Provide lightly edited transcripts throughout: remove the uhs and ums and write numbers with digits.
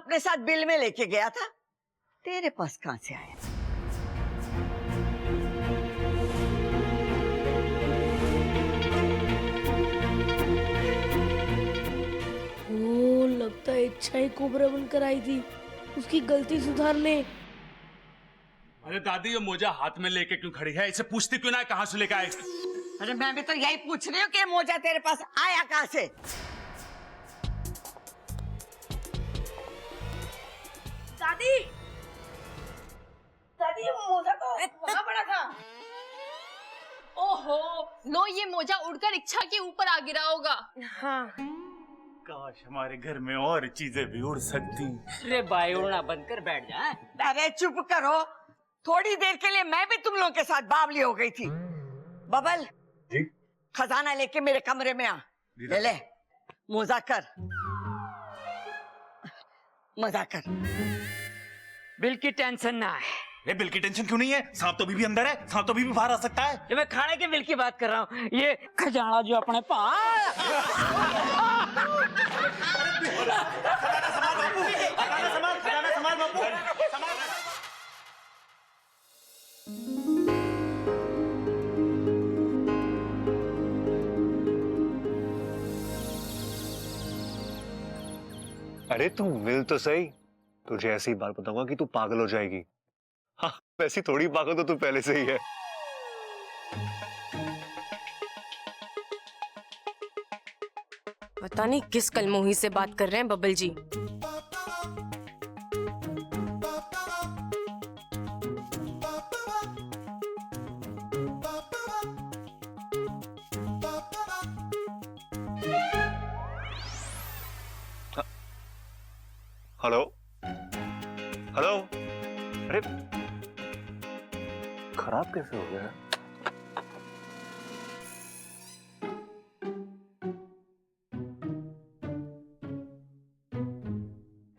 अपने साथ बिल में लेके गया था, तेरे पास कहां से आया? ओ, लगता है इच्छा ही कोबरा बनकर आई थी उसकी गलती सुधारने। अरे दादी, ये मोजा हाथ में लेके क्यों खड़ी है? इसे पूछती क्यों ना कहां से लेके आए? अरे मैं भी तो यही पूछ रही हूँ कि मोजा तेरे पास आया कहां से? दादी, दादी ये मोजा तो वहां पड़ा था। ओहो, नो, ये मोजा उड़कर इच्छा के ऊपर आ गिरा होगा। हाँ। काश हमारे घर में और चीजें भी उड़ सकती। अरे भाई, उड़ना बंद कर बैठ जा। अरे चुप करो, थोड़ी देर के लिए मैं भी तुम लोगों के साथ बावली हो गई थी। बबल जी? खजाना लेके मेरे कमरे में आ। ले मोजा कर, मजा कर। बिल की टेंशन ना है। ये बिल की टेंशन क्यों नहीं है? सांप तो अभी भी अंदर है, सांप तो अभी भी बाहर आ सकता है। ये मैं खाने के बिल की बात कर रहा हूँ। ये खजाना जो अपने पास। अरे तू मिल तो सही, तुझे ऐसी बात बताऊंगा कि तू पागल हो जाएगी। हाँ, वैसी थोड़ी पागल तो तू पहले से ही है। पता नहीं किस कलमोही से बात कर रहे हैं बबल जी। हेलो हेलो, अरे खराब कैसे हो गया?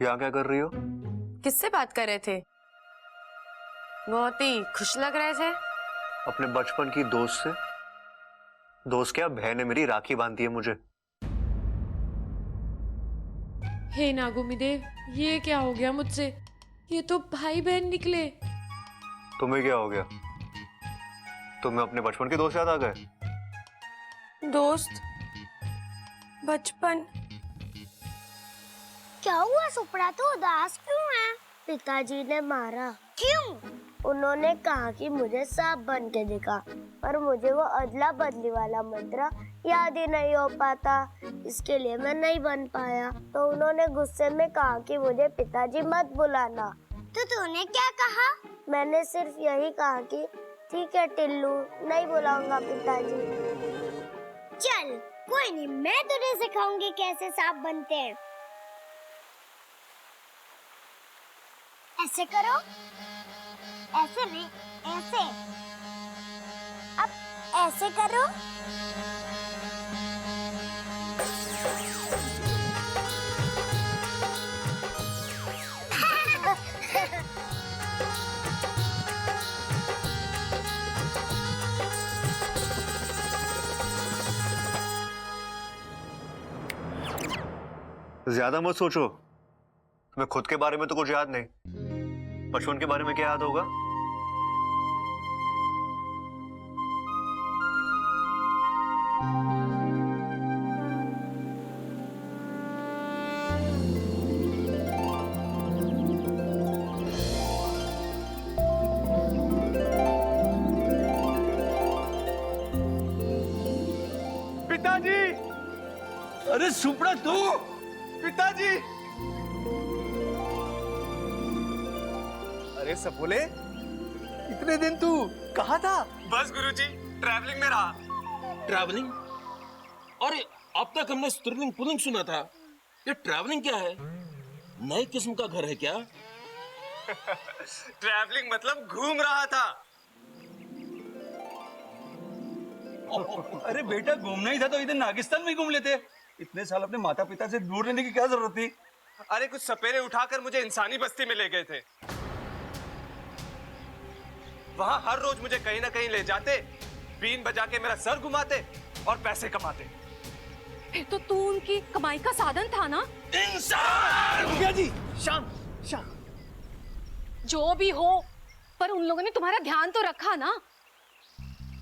यहाँ क्या कर रही हो? किससे बात कर रहे थे? बहुत ही खुश लग रहे थे। अपने बचपन की दोस्त से। दोस्त क्या, बहन है मेरी, राखी बांधती है मुझे। हे नागुमी देव, ये क्या हो गया मुझसे? ये तो भाई बहन निकले। तुम्हें क्या हो गया? तुम्हें अपने बचपन के दोस्त याद आ गए? दोस्त? बचपन? क्या हुआ सुपड़ा, तो उदास क्यों है? पिताजी ने मारा। क्यों? उन्होंने कहा कि मुझे सांप बन के दिखा, पर मुझे वो अदला बदली वाला मंत्र याद ही नहीं हो पाता, इसके लिए मैं नहीं बन पाया। तो उन्होंने गुस्से में कहा कि मुझे पिताजी मत बुलाना। तो तूने क्या कहा? मैंने सिर्फ यही कहा कि ठीक है टिल्लू, नहीं बुलाऊंगा पिताजी। चल कोई नहीं, मैं तुझे सिखाऊंगी कैसे सांप बनते हैं। ऐसे करो, ऐसे नहीं, ऐसे। अब ऐसे करो। ज्यादा मत सोचो, तुम्हें खुद के बारे में तो कुछ याद नहीं, बचपन के बारे में क्या याद होगा? पिताजी! अरे सुपड़ा तू! पिताजी! अरे सपोले, इतने दिन तू कहाँ था? बस गुरुजी, ट्रैवलिंग में रहा। ट्रैवलिंग? अरे अब तक हमने स्त्रीलिंग पुल्लिंग सुना था, ये ट्रैवलिंग क्या है? नई किस्म का घर है क्या? ट्रैवलिंग मतलब घूम रहा था। अरे बेटा, घूमना ही था तो इधर नागिस्तान में घूम लेते। इतने साल अपने माता पिता से दूर रहने की क्या जरूरत थी? अरे कुछ सपेरे उठाकर मुझे इंसानी बस्ती में ले गए थे। वहां हर रोज मुझे कहीं ना कहीं ले जाते, बीन बजा के मेरा सर घुमाते और पैसे कमाते। फिर तो तू उनकी कमाई का साधन था ना। भैया जी शाम शाम। जो भी हो, पर उन लोगों ने तुम्हारा ध्यान तो रखा ना।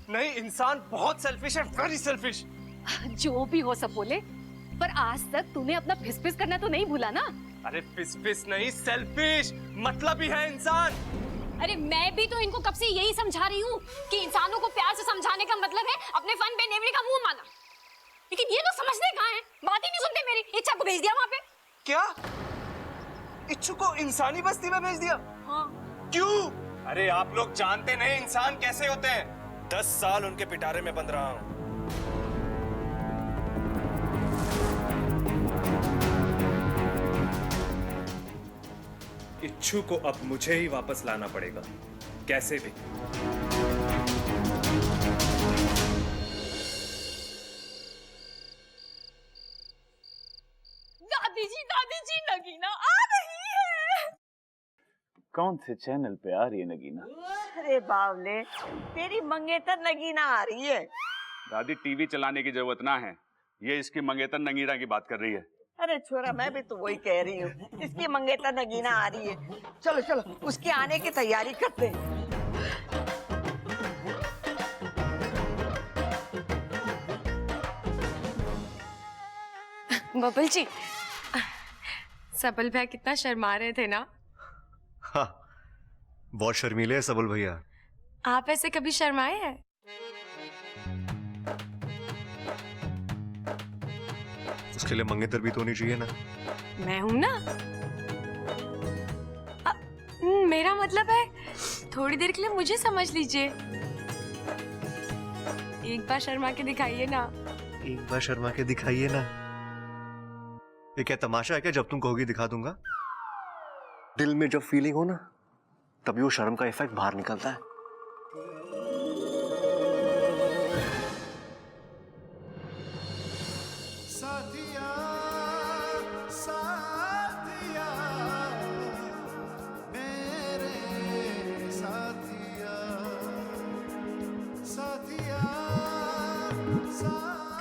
नहीं, इंसान बहुत सेल्फिश है, वेरी सेल्फिश। जो भी हो सब बोले, पर आज तक तूने अपना फिस करना तो नहीं भूला ना। अरे फिस नहीं, सेल्फिश मतलब ही है इंसान। अरे मैं भी तो इनको कब से यही समझा रही हूँ कि इंसानों को प्यार से समझाने का मतलब है अपने फन पे नेवड़ी का मुंह माना। लेकिन ये तो समझते कहाँ हैं, बात ही नहीं सुनते मेरी। इच्छा को भेज दिया वहाँ पे। क्या इच्छु को इंसानी बस्ती में भेज दिया? हाँ। क्यों? अरे आप लोग जानते नहीं इंसान कैसे होते हैं। 10 साल उनके पिटारे में बंद रहा हूं। इच्छु को अब मुझे ही वापस लाना पड़ेगा, कैसे भी। दादी जी नगीना आ रही है। कौन से चैनल पे आ रही है नगीना? अरे बावले, तेरी मंगेतर नगीना आ रही है। दादी टीवी चलाने की जरूरत ना है, ये इसकी मंगेतर नगीना की बात कर रही है। अरे छोरा, मैं भी तो वही कह रही हूँ, इसकी मंगेतर नगीना आ रही है। चलो चलो, उसके आने की तैयारी करते हैं। बबल जी, सबल भैया कितना शर्मा रहे थे ना। हाँ, बहुत शर्मीले है सबल भैया। आप ऐसे कभी शर्माए हैं? उसके लिए मंगेतर भी तो होनी चाहिए ना। मैं हूं ना। मेरा मतलब है थोड़ी देर के लिए मुझे समझ लीजिए। एक बार शर्मा के दिखाइए ना। एक बार शर्मा के दिखाइए ना। ये क्या तमाशा है क्या? जब तुम कहोगी दिखा दूंगा। दिल में जब फीलिंग हो ना, तभी वो शर्म का इफेक्ट बाहर निकलता है।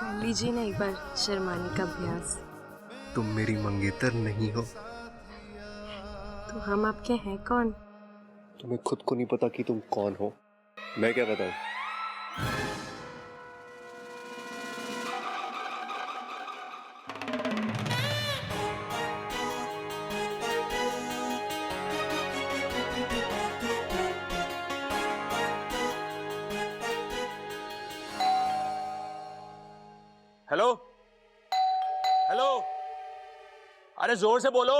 कर लीजिए ना एक बार शर्माने का अभ्यास। तुम मेरी मंगेतर नहीं हो। तो हम आपके हैं कौन? तुम्हें खुद को नहीं पता कि तुम कौन हो। मैं क्या बताऊं? हेलो हेलो, अरे जोर से बोलो।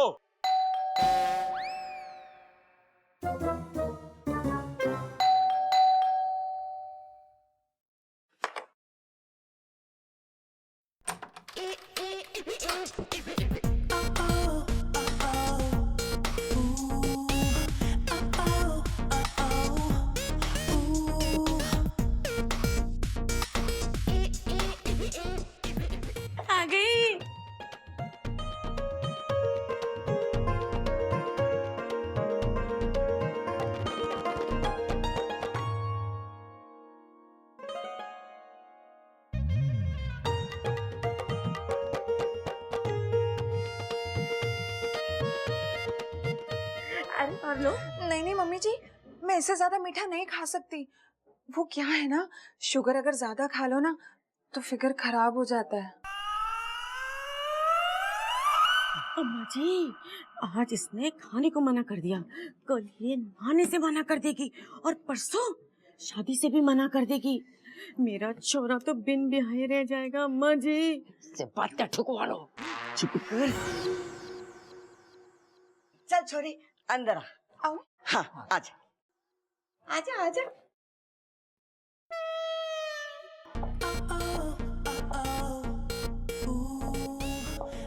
आ गई। अरे और लो। नहीं नहीं मम्मी जी, मैं इससे ज्यादा मीठा नहीं खा सकती। वो क्या है ना, शुगर अगर ज्यादा खा लो ना तो फिगर खराब हो जाता है। अम्मा जी, आज इसने खाने को मना कर दिया, कल ये नहाने से मना कर देगी और परसों शादी से भी मना कर देगी। मेरा छोरा तो बिन ब्याहे रह जाएगा अम्मा जी। से बात क्या ठुकवा लो, चुप कर। चल छोरी, अंदर आ। आओ। हाँ, आजा आजा आजा।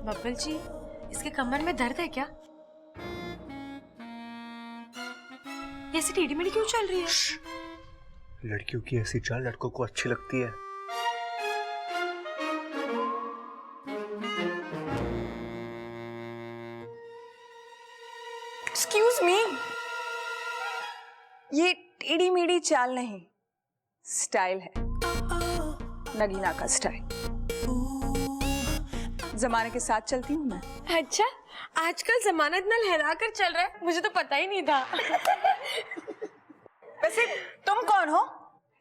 बब्बल जी, इसके कमर में दर्द है क्या? ये ऐसी टेढ़ी मेढ़ी क्यों चल रही है? लड़कियों की ऐसी चाल लड़कों को अच्छी लगती है। एक्सक्यूज मी, ये टेढ़ी मेढ़ी चाल नहीं, स्टाइल है, नगीना का स्टाइल। जमाने के साथ चलती हूँ मैं। अच्छा, आजकल जमाना इतना लहरा कर चल रहा है, मुझे तो पता ही नहीं था। वैसे तुम कौन हो?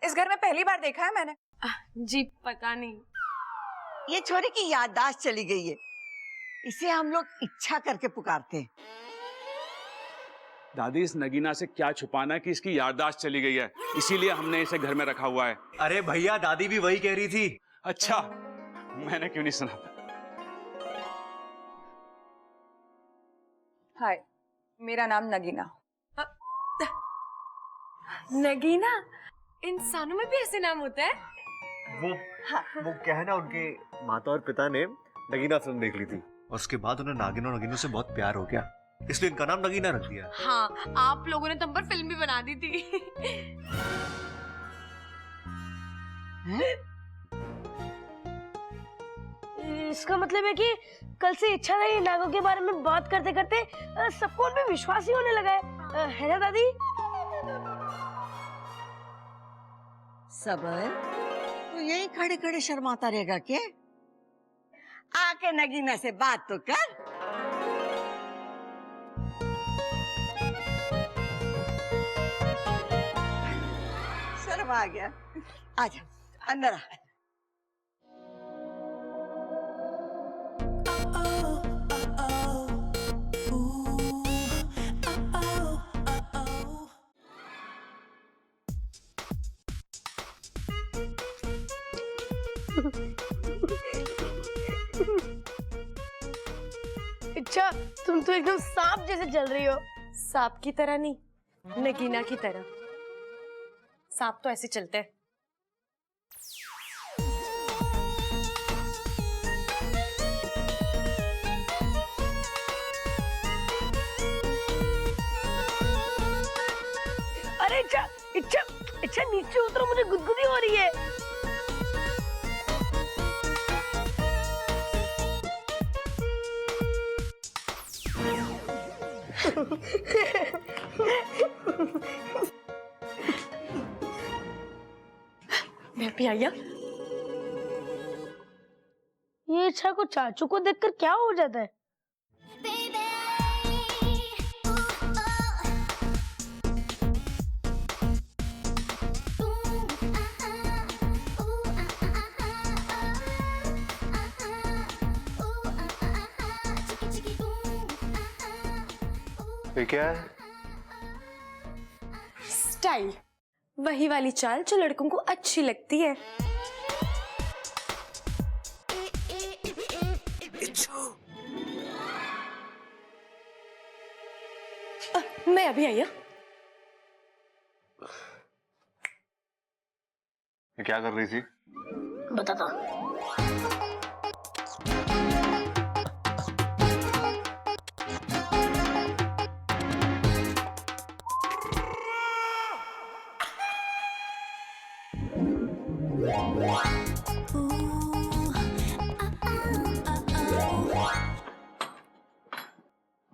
इस घर में पहली बार देखा है मैंने। जी पता नहीं। ये छोरे की याददाश्त चली गई है, इसे हम लोग इच्छा करके पुकारते हैं। दादी, इस नगीना से क्या छुपाना है कि इसकी याददाश्त चली गई है, इसीलिए हमने इसे घर में रखा हुआ है। अरे भैया, दादी भी वही कह रही थी। अच्छा, मैंने क्यों नहीं सुना? हाय, मेरा नाम नगीना। नगीना? इंसानों में भी ऐसे नाम होता है? वो क्या है ना, उनके माता और पिता ने नगीना फिल्म देख ली थी, और उसके बाद उन्हें नागिन और नगीनों से बहुत प्यार हो गया, इसलिए इनका नाम नगीना रख दिया। हाँ, आप लोगों ने तुम पर फिल्म भी बना दी थी। इसका मतलब है कि कल से इच्छा नहीं नागों के बारे में बात करते करते सबको उन पे विश्वास ही होने लगा है ना दादी? सबर, तो यही खड़े खड़े शर्माता रहेगा क्या? आके नगीना से बात तो कर। शर्म आ गया, आजा अंदर आ। अच्छा, तुम तो एकदम सांप जैसे चल रही हो। सांप की तरह नहीं, नगीना की तरह। सांप तो ऐसे चलते हैं। अरे इच्छा इच्छा इच्छा, नीचे उतरो, मुझे गुदगुदी हो रही है। मैं भी आया। ये इच्छा को चाचू को देखकर क्या हो जाता है? ये क्या है? स्टाइल, वही वाली चाल जो लड़कों को अच्छी लगती है। मैं अभी आई। ये क्या कर रही थी? बताता।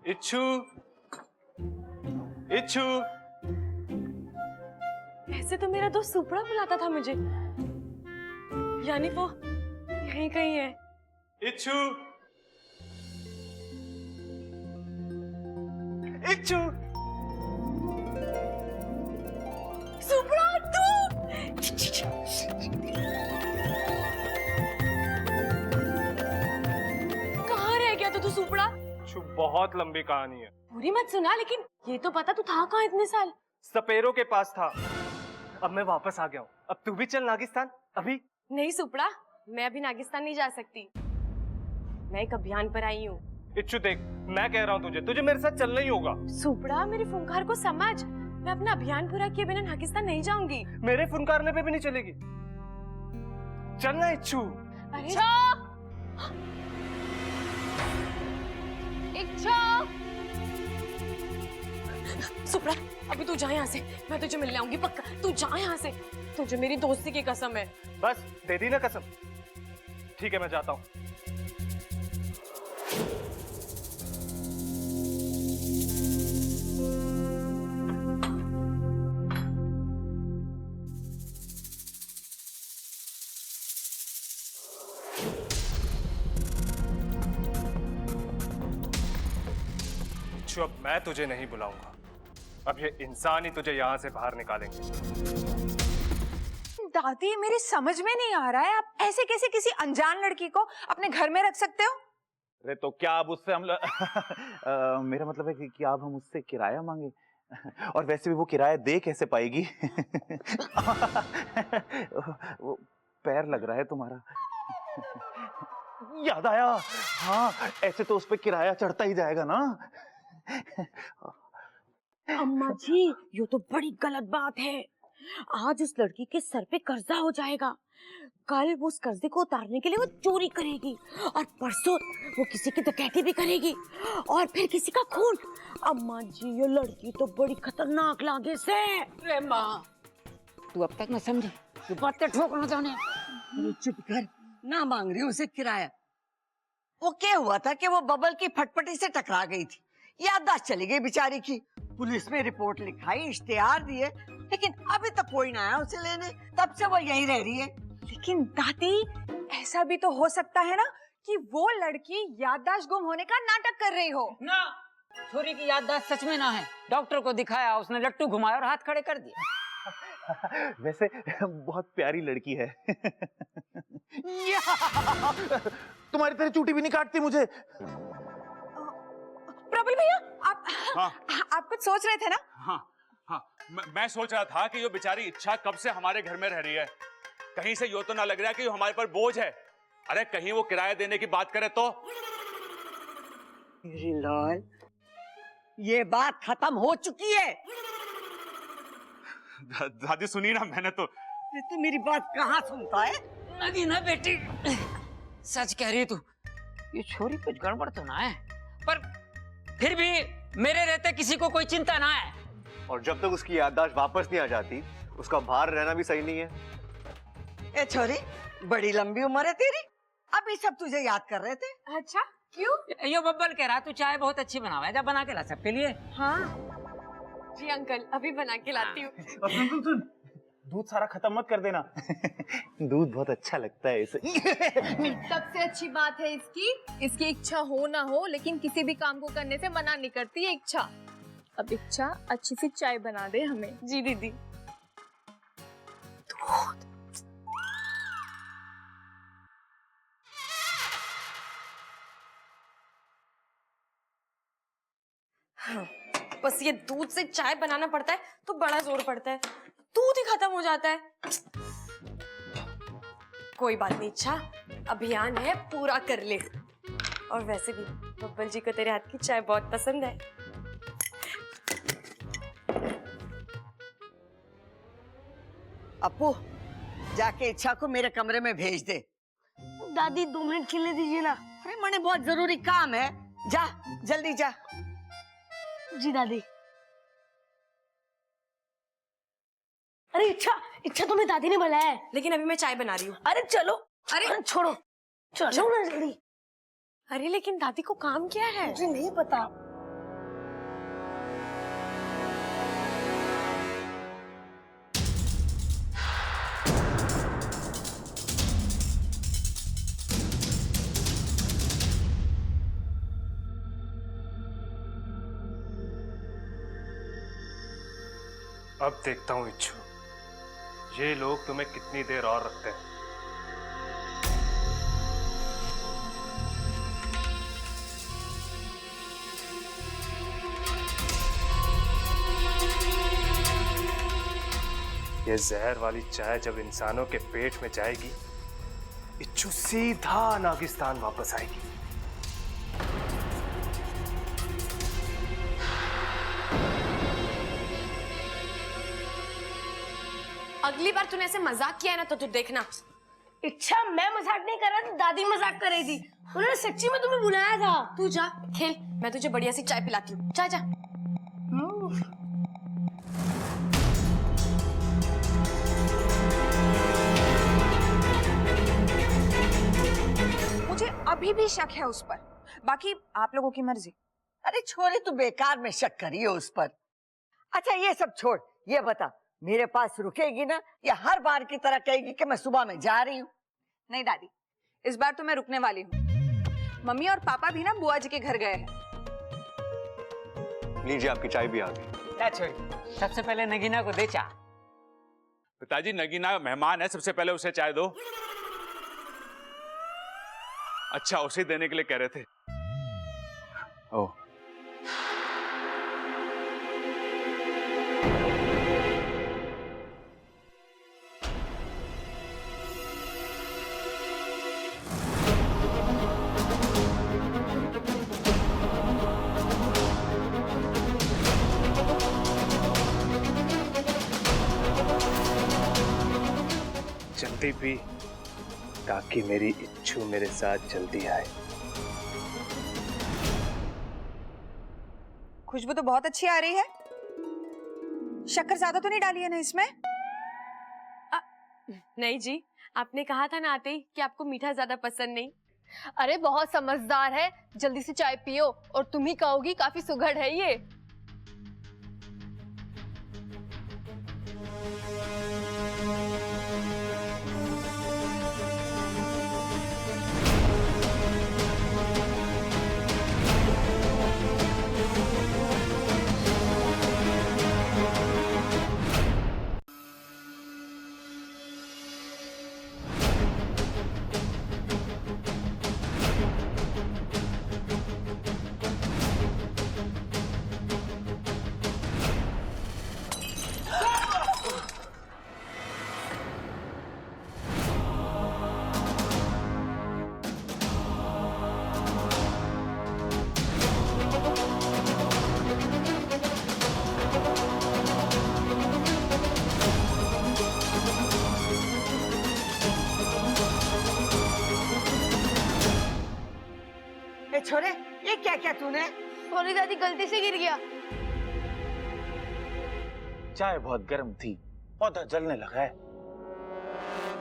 इच्छू, इच्छू। ऐसे तो मेरा दोस्त सुपड़ा बुलाता था मुझे, यानी वो यहीं कहीं है। इच्छू, इच्छू। सुपड़ा, तू कहाँ रह गया तू सुपड़ा? बहुत लंबी कहानी है, पूरी मत सुना, लेकिन ये तो पता तू था कहाँ इतने साल? सपेरों के पास था, अब मैं वापस आ गया हूँ। अब तू भी चल नागिस्तान। अभी नहीं सुपड़ा, मैं अभी नागिस्तान नहीं जा सकती, मैं एक अभियान पर आई हूँ। इच्छू देख, मैं कह रहा हूँ तुझे मेरे साथ चलना ही होगा। सुपड़ा, मेरी फुंकार को समझ, मैं अपना अभियान पूरा किए बिना नागिस्तान नहीं जाऊंगी। मेरे फुनकारने पे भी नहीं चलेगी, चलना इच्छू। इच्छा, इच्छा। सुपड़ा, अभी तू जा यहाँ से, मैं तुझे मिलने आऊंगी पक्का। तू जा यहाँ से, तुझे मेरी दोस्ती की कसम है। बस दे दी ना कसम। ठीक है, मैं जाता हूँ। इच्छु, अब मैं तुझे नहीं बुलाऊंगा। अब ये इंसान ही तुझे यहाँ से बाहर निकालेंगे। दादी मेरी समझ में नहीं आ रहा है, आप ऐसे कैसे किसी अनजान लड़की को अपने घर में रख सकते हो? अरे तो क्या अब उससे हम मेरा मतलब है कि अब हम उससे किराया मांगे? और वैसे भी वो किराया दे कैसे पाएगी? वो पैर लग रहा है तुम्हारा। याद आया, हाँ ऐसे तो उस पे किराया चढ़ता ही जाएगा ना। अम्मा जी ये तो बड़ी गलत बात है। आज उस लड़की के सर पे कर्जा हो जाएगा, कल वो उस कर्जे को उतारने के लिए वो चोरी करेगी, और परसों वो किसी की डकैती भी करेगी, और फिर किसी का खून। अम्मा जी ये लड़की तो बड़ी खतरनाक लागे से। अरे माँ तू अब तक न समझी, तू बातें ठोकना चाहने। अरे चुप कर, ना मांग रही उसे किराया। वो क्या हुआ था कि वो बबल की फटफटी से टकरा गई थी, याददाश्त चली गई बेचारी की। पुलिस में रिपोर्ट लिखाई, इश्तेहार दिए, लेकिन अभी तक कोई ना आया उसे लेने। तब से वो यहीं रह रही है। लेकिन दादी ऐसा भी तो हो सकता है ना कि वो लड़की याददाश्त गुम होने का नाटक कर रही हो। ना, छोरी की याददाश्त सच में ना है। डॉक्टर को दिखाया, उसने लट्टू घुमाया और हाथ खड़े कर दिए। वैसे बहुत प्यारी लड़की है। तुम्हारी तरह चूटी भी नहीं काटती मुझे। प्रबल भैया आप हाँ। आप कुछ सोच रहे थे ना? हाँ हाँ, मैं सोच रहा था कि ये बेचारी इच्छा कब से हमारे घर में रह रही है। कहीं से यो तो ना लग रहा है कि हमारे पर बोझ है। अरे कहीं वो किराया देने की बात करे तो। मेरी लाल, ये बात खत्म हो चुकी है। दादी सुनी ना, मैंने तो। ये तू मेरी बात कहाँ सुनता है? नगीना बेटी, सच कह रही है तू। ये छोरी कुछ गड़बड़ तो ना है, पर फिर भी मेरे रहते किसी को कोई चिंता ना है। और जब तक उसकी याददाश्त वापस नहीं आ जाती, उसका बाहर रहना भी सही नहीं है। ए छोरी, बड़ी लंबी उम्र है तेरी, अभी सब तुझे याद कर रहे थे। अच्छा क्यों? यो बब्बल कह रहा तू चाय बहुत अच्छी बनावा है, जब बना के ला सबके लिए। हाँ जी अंकल अभी बना के लाती हूँ। सुन, दूध सारा खत्म मत कर देना। दूध बहुत अच्छा लगता है इसे। सबसे अच्छी बात है इसकी इच्छा हो ना हो, लेकिन किसी भी काम को करने से मना नहीं करती है इच्छा। अब इच्छा अच्छी सी चाय बना दे हमें। जी दीदी। बस ये दूध से चाय बनाना पड़ता है तो बड़ा जोर पड़ता है, दूध ही खत्म हो जाता है। कोई बात नहीं इच्छा, अभियान है पूरा कर ले। और वैसे भी बब्बल जी को तेरे हाथ की चाय बहुत पसंद है। अपू, जाके इच्छा को मेरे कमरे में भेज दे। दादी 2 मिनट खेलने दीजिए ना। अरे मने बहुत जरूरी काम है, जा जल्दी जा। जी दादी। अरे इच्छा तुम्हें दादी ने बुलाया है। लेकिन अभी मैं चाय बना रही हूँ। अरे चलो। अरे छोड़ो, चलो ना जल्दी। अरे लेकिन दादी को काम क्या है? मुझे नहीं पता। अब देखता हूँ इच्छु, ये लोग तुम्हें कितनी देर और रखते हैं। ये जहर वाली चाय जब इंसानों के पेट में जाएगी, इच्छु सीधा नागिस्तान वापस आएगी। अगली बार तूने ऐसे मजाक किया है ना तो तू देखना। इच्छा मैं मजाक नहीं कर रहा था, दादी मजाक कर रही थी। उन्होंने सच्ची में तुम्हें बुलाया था। तू जा खेल, मैं तुझे बढ़िया सी चाय पिलाती हूँ। जा जा। मुझे अभी भी शक है उस पर, बाकी आप लोगों की मर्जी। अरे छोरे, तू बेकार में शक करी है उस पर। अच्छा ये सब छोड़, ये बता मेरे पास रुकेगी ना, या हर बार की तरह कहेगी कि मैं सुबह में जा रही हूँ? नहीं दादी, इस बार तो मैं रुकने वाली हूँ। मम्मी और पापा भी ना बुआ जी के घर गए हैं। लीजिए आपकी चाय भी आ गई। क्या छोड़ी, सबसे पहले नगीना को दे चाय। पिताजी नगीना मेहमान है, सबसे पहले उसे चाय दो। अच्छा, उसे देने के लिए कह रहे थे। ओह, जल्दी पी ताकि मेरी इच्छू मेरे साथ जल्दी आए। खुशबू तो बहुत अच्छी आ रही है। शक्कर ज्यादा तो नहीं डाली है ना इसमें? नहीं जी, आपने कहा था ना आते ही कि आपको मीठा ज्यादा पसंद नहीं। अरे बहुत समझदार है, जल्दी से चाय पियो और तुम ही कहोगी काफी सुघड़ है ये। छोरे, ये क्या क्या तूने? सॉरी दादी, गलती से गिर गया। चाय बहुत गर्म थी, पौधा जलने लगा है।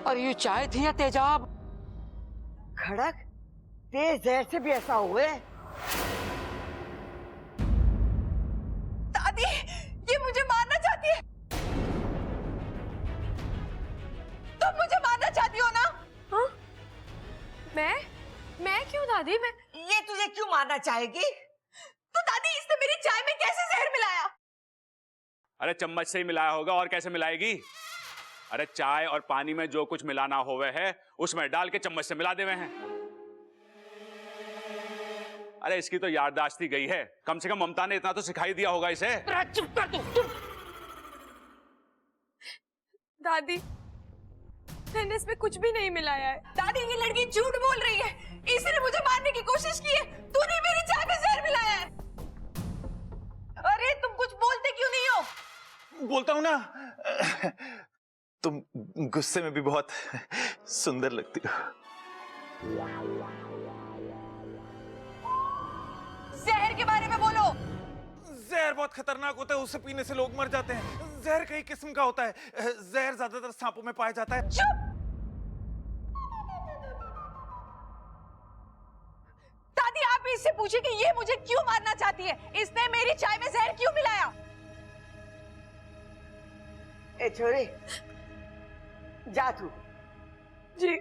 और ये चाय थी या तेजाब? खड़क, तेज जहर से भी ऐसा हुए? दादी, ये मुझे मारना चाहती है। तुम मुझे मारना चाहती हो ना? हाँ? मैं क्यों दादी? ये तुझे क्यों मारना चाहेगी? तो दादी, इसने मेरी चाय में कैसे जहर मिलाया? अरे चम्मच से ही मिलाया होगा, और कैसे मिलाएगी? अरे चाय और पानी में जो कुछ मिलाना होवे है उसमें डाल के चम्मच से मिला देवे हैं। अरे इसकी तो याददाश्त ही गई है, कम से कम ममता ने इतना तो सिखाई दिया होगा इसे। चुप कर तू, चुप। दादी, मैंने इसमें कुछ भी नहीं मिलाया है। दादी, ये लड़की झूठ बोल रही है। इसने मुझे मारने की कोशिश की है। तूने मेरी चाय में जहर मिलाया है। अरे तुम कुछ बोलते क्यों नहीं हो? बोलता हूं ना, तुम गुस्से में भी बहुत सुंदर लगती हो। जहर के बारे में बोलो। जहर बहुत खतरनाक होता है, उसे पीने से लोग मर जाते हैं। जहर कई किस्म का होता है। जहर ज्यादातर सांपों में पाया जाता है। चुप! दादी, आप इससे पूछिए कि ये मुझे क्यों मारना चाहती है। इसने मेरी चाय में जहर क्यों मिलाया? ए छोरी, जा तू। जी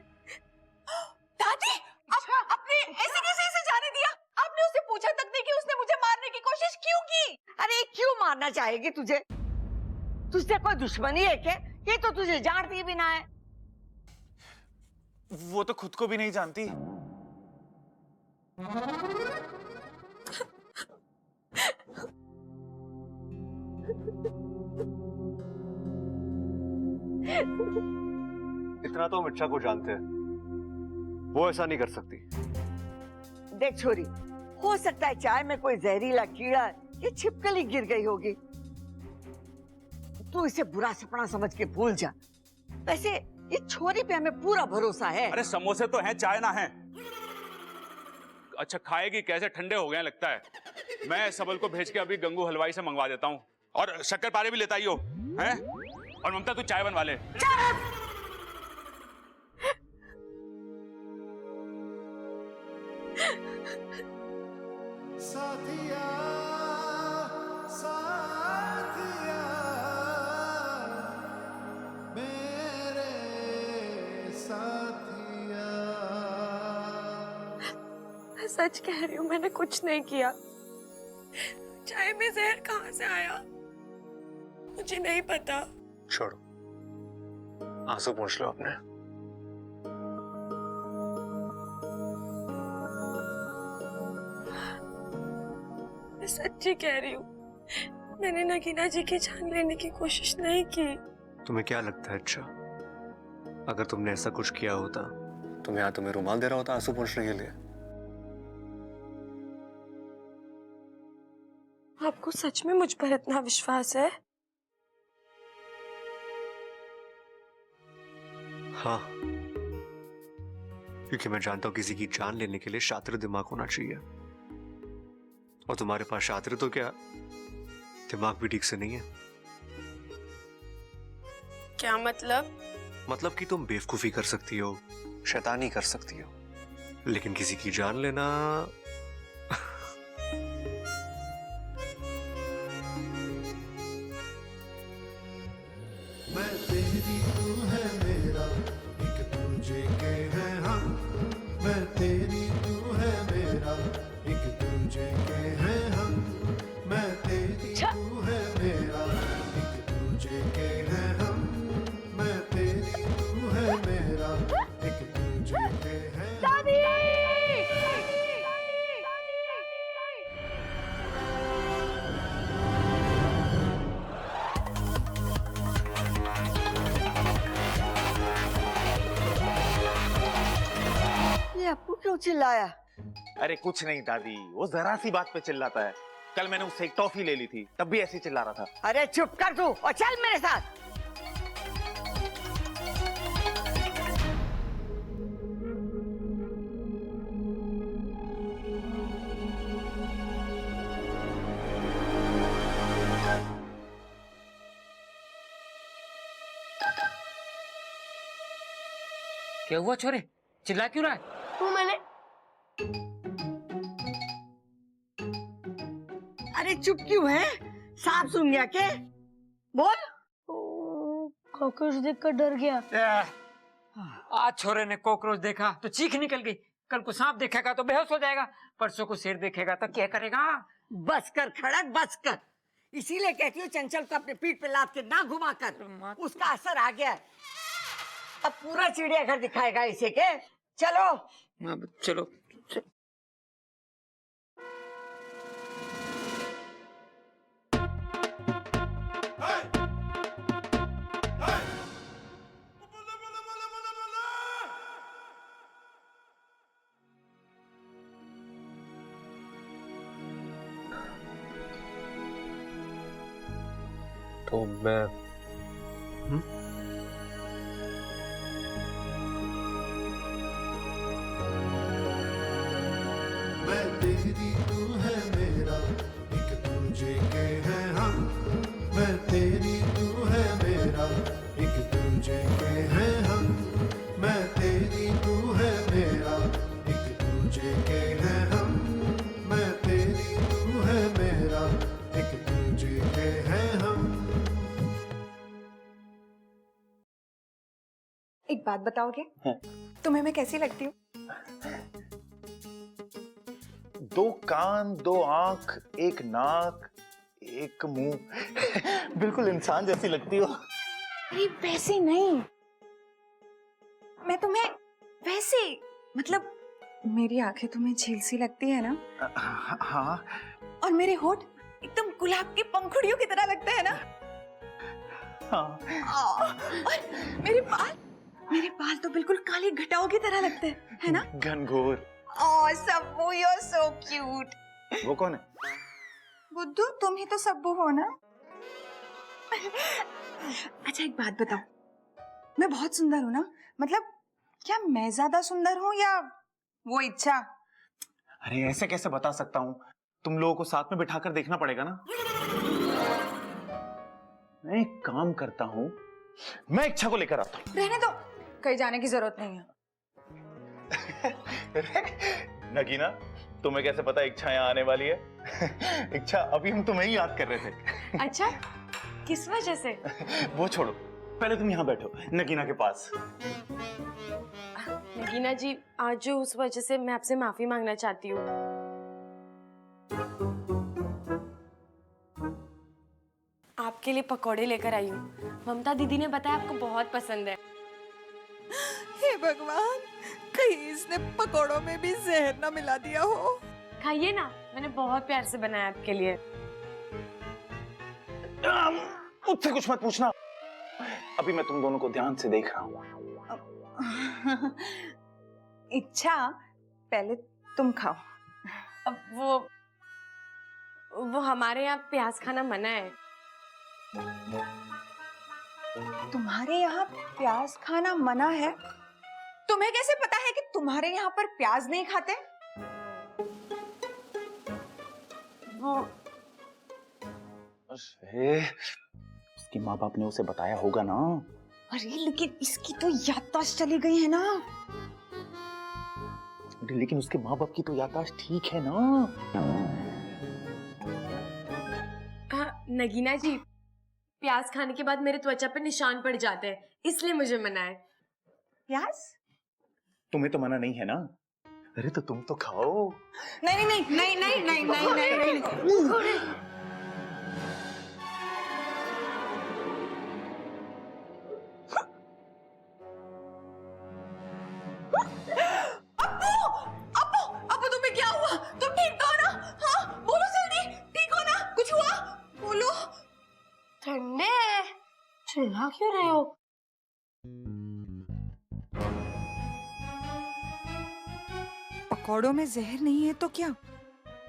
दादी, आपने ऐसे कैसे इसे जाने दिया? आपने उससे पूछा तक नहीं कि उसने मुझे मारने की कोशिश क्यों की? अरे क्यों मारना चाहेगी तुझे? तुझसे कोई दुश्मनी है क्या? ये तो तुझे जानती भी ना है। वो तो खुद को भी नहीं जानती। इतना तो हम इच्छा को जानते हैं, वो ऐसा नहीं कर सकती। देख छोरी, हो सकता है चाय में कोई जहरीला कीड़ा या छिपकली गिर गई होगी। तू इसे बुरा सपना समझ के भूल जा। वैसे ये छोरी पे हमें पूरा भरोसा है। अरे समोसे तो हैं, चाय ना है। अच्छा खाएगी कैसे? ठंडे हो गए हैं लगता है। मैं सबल को भेज के अभी गंगू हलवाई से मंगवा देता हूँ, और शक्करपारे भी लेता ही हो हैं? और ममता तू चाय बनवा ले। साथिया, साथिया, मेरे साथिया। मैं सच कह रही हूँ, मैंने कुछ नहीं किया। चाय में जहर कहाँ से आया मुझे नहीं पता। छोड़ो, आंसू पूछ लो अपने। मैं सच्ची कह रही हूँ, मैंने नगीना जी की जान लेने की कोशिश नहीं की। तुम्हें क्या लगता है अच्छा, अगर तुमने ऐसा कुछ किया होता तो मैं यहाँ तुम्हें रुमाल दे रहा होता आंसू पोंछने के लिए? आपको सच में मुझ पर इतना विश्वास है? हाँ, क्योंकि मैं जानता हूं किसी की जान लेने के लिए शातिर दिमाग होना चाहिए, और तुम्हारे पास शातिर तो क्या, दिमाग भी ठीक से नहीं है। क्या मतलब? मतलब कि तुम बेवकूफी कर सकती हो, शैतानी कर सकती हो, लेकिन किसी की जान लेना मैं तेरी तू है मेरा, एक दूजे के हैं हम। मैं तेरी तू है मेरा, एक दूजे के हैं हम। मैं तेरी तू है मेरा, एक दूजे के हैं हम। मैं तेरी तू है मेरा, एक दूजे के हैं हम। ये अप्पू क्यों चिल्लाया? अरे कुछ नहीं दादी, वो जरा सी बात पे चिल्लाता है। कल मैंने उससे एक टॉफी ले ली थी, तब भी ऐसे ही चिल्ला रहा था। अरे चुप कर तू और चल मेरे साथ। क्या हुआ छोरे, चिल्ला क्यों रहा है? तू मैंने अरे चुप क्यों है? सांप सुन गया के? बोल। कॉकरोच देखकर डर गया। आज छोरे ने कॉकरोच देखा तो चीख निकल गई, कल को सांप देखेगा तो बेहोश हो जाएगा, परसों को शेर देखेगा तो क्या करेगा? बस कर खड़क, बस कर। इसीलिए कहती हूँ चंचल को अपने पीठ पे लाद के ना घुमा कर, उसका असर आ गया है। अब पूरा चिड़ियाघर दिखाएगा इसे के। चलो चलो। तो मैं मैं तेरी तू है मेरा, एक दूजे के हैं हम। मैं तेरी तू है मेरा, एक दूजे के हैं हम। मैं तेरी तू है मेरा, एक दूजे के हैं हम। मैं तेरी तू है मेरा, एक दूजे के हैं हम। एक बात बताओगे? तुम्हें मैं कैसी लगती हूँ? दो कान, दो आंख, एक नाक, एक मुंह, बिल्कुल इंसान जैसी लगती हो। अरे वैसे नहीं, मैं तुम्हें वैसे, मतलब मेरी आंखें तुम्हें झील सी लगती है ना? हाँ। और मेरे होठ एकदम गुलाब की पंखुड़ियों की तरह लगते हैं ना? हाँ। और मेरे बाल तो बिल्कुल काली घटाओं की तरह लगते हैं, है ना? घनघोर। Oh, Sabbu, you're so cute. वो कौन है? बुद्धू, तुम ही तो सब्बू हो ना? अच्छा एक बात बताओ, मैं बहुत सुंदर हूँ ना? मतलब क्या मैं ज्यादा सुंदर हूँ या वो इच्छा? अरे ऐसे कैसे बता सकता हूँ, तुम लोगों को साथ में बिठाकर देखना पड़ेगा ना। मैं एक काम करता हूँ, मैं इच्छा को लेकर आता हूँ। रहने दो, कहीं जाने की जरूरत नहीं है। नगीना, तुम्हें कैसे पता इच्छा यहाँ आने वाली है? इच्छा, अभी हम तुम्हें ही याद कर रहे थे। अच्छा, किस वजह से? वो छोड़ो, पहले तुम यहाँ बैठो नगीना के पास। नगीना जी, आज जो उस वजह से मैं आपसे माफी मांगना चाहती हूँ। आपके लिए पकोड़े लेकर आई हूँ। ममता दीदी ने बताया आपको बहुत पसंद है। हे भगवान, कहीं इसने पकोड़ों में भी जहर ना मिला दिया हो। खाइए ना, मैंने बहुत प्यार से बनाया आपके लिए। मुझसे कुछ मत पूछना, अभी मैं तुम दोनों को ध्यान से देख रहा हूँ। इच्छा, पहले तुम खाओ। अब वो हमारे यहाँ प्याज खाना मना है। तुम्हारे यहाँ प्याज खाना मना है? तुम्हें कैसे पता है कि तुम्हारे यहाँ पर प्याज नहीं खाते? अरे, उसके माँ बाप ने उसे बताया होगा ना। अरे लेकिन इसकी तो याददाश्त चली गई है ना। अरे लेकिन उसके माँ बाप की तो याददाश्त ठीक है ना। नगीना जी, प्याज खाने के बाद मेरे त्वचा पे निशान पड़ जाते हैं, इसलिए मुझे मना है। प्याज? तुम्हें तो मना नहीं है ना। अरे तो तुम तो खाओ। नहीं नहीं नहीं नहीं नहीं नहीं नहीं नहीं, नहीं। अप्पू तुम्हें क्या हुआ? तुम ठीक हो ना? हाँ बोलो जल्दी, ठीक हो ना? कुछ हुआ? बोलो। ठंडे चिल्ला क्यों रहे हो? पकौड़ों में जहर नहीं है तो क्या?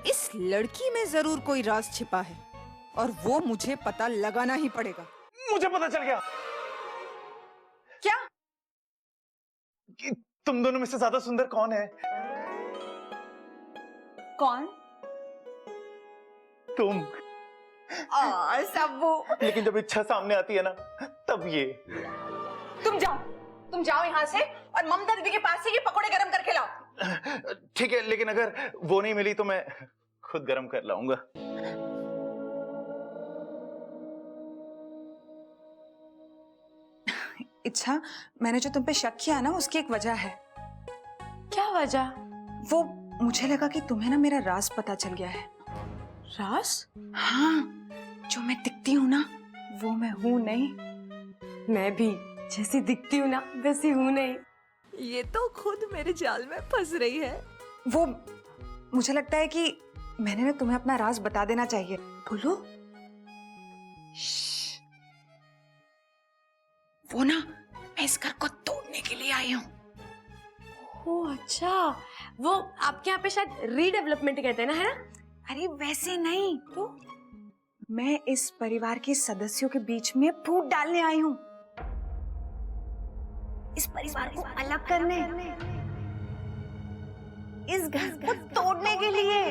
इस लड़की में जरूर कोई राज छिपा है और वो मुझे पता लगाना ही पड़ेगा। मुझे पता चल गया। क्या? कि तुम दोनों में से ज्यादा सुंदर कौन है? कौन? तुम। सबू। लेकिन जब इच्छा सामने आती है ना, तब ये। तुम जाओ यहाँ से और ममता दीदी के पास से ये पकोड़े गरम करके लाओ। ठीक है, लेकिन अगर वो नहीं मिली तो मैं खुद गरम कर लाऊंगा। इच्छा, मैंने जो तुम पे शक किया ना, उसकी एक वजह है। क्या वजह? वो मुझे लगा कि तुम्हें ना मेरा राज पता चल गया है। राज? हाँ, जो मैं दिखती हूँ ना, वो मैं हूँ नहीं। मैं भी जैसी दिखती हूँ ना, वैसी हूँ नहीं। ये तो खुद मेरे जाल में फंस रही है। वो मुझे लगता है कि मैंने ना तुम्हें अपना राज बता देना चाहिए। बोलो। वो ना, मैं इस घर को तोड़ने के लिए आई हूँ। ओह अच्छा, वो आपके यहाँ पे शायद रीडेवलपमेंट कहते हैं ना, है ना? अरे वैसे नहीं, तो मैं इस परिवार के सदस्यों के बीच में फूट डालने आई हूँ। इस परिवार को अलग करने, इस घर को तोड़ने के लिए।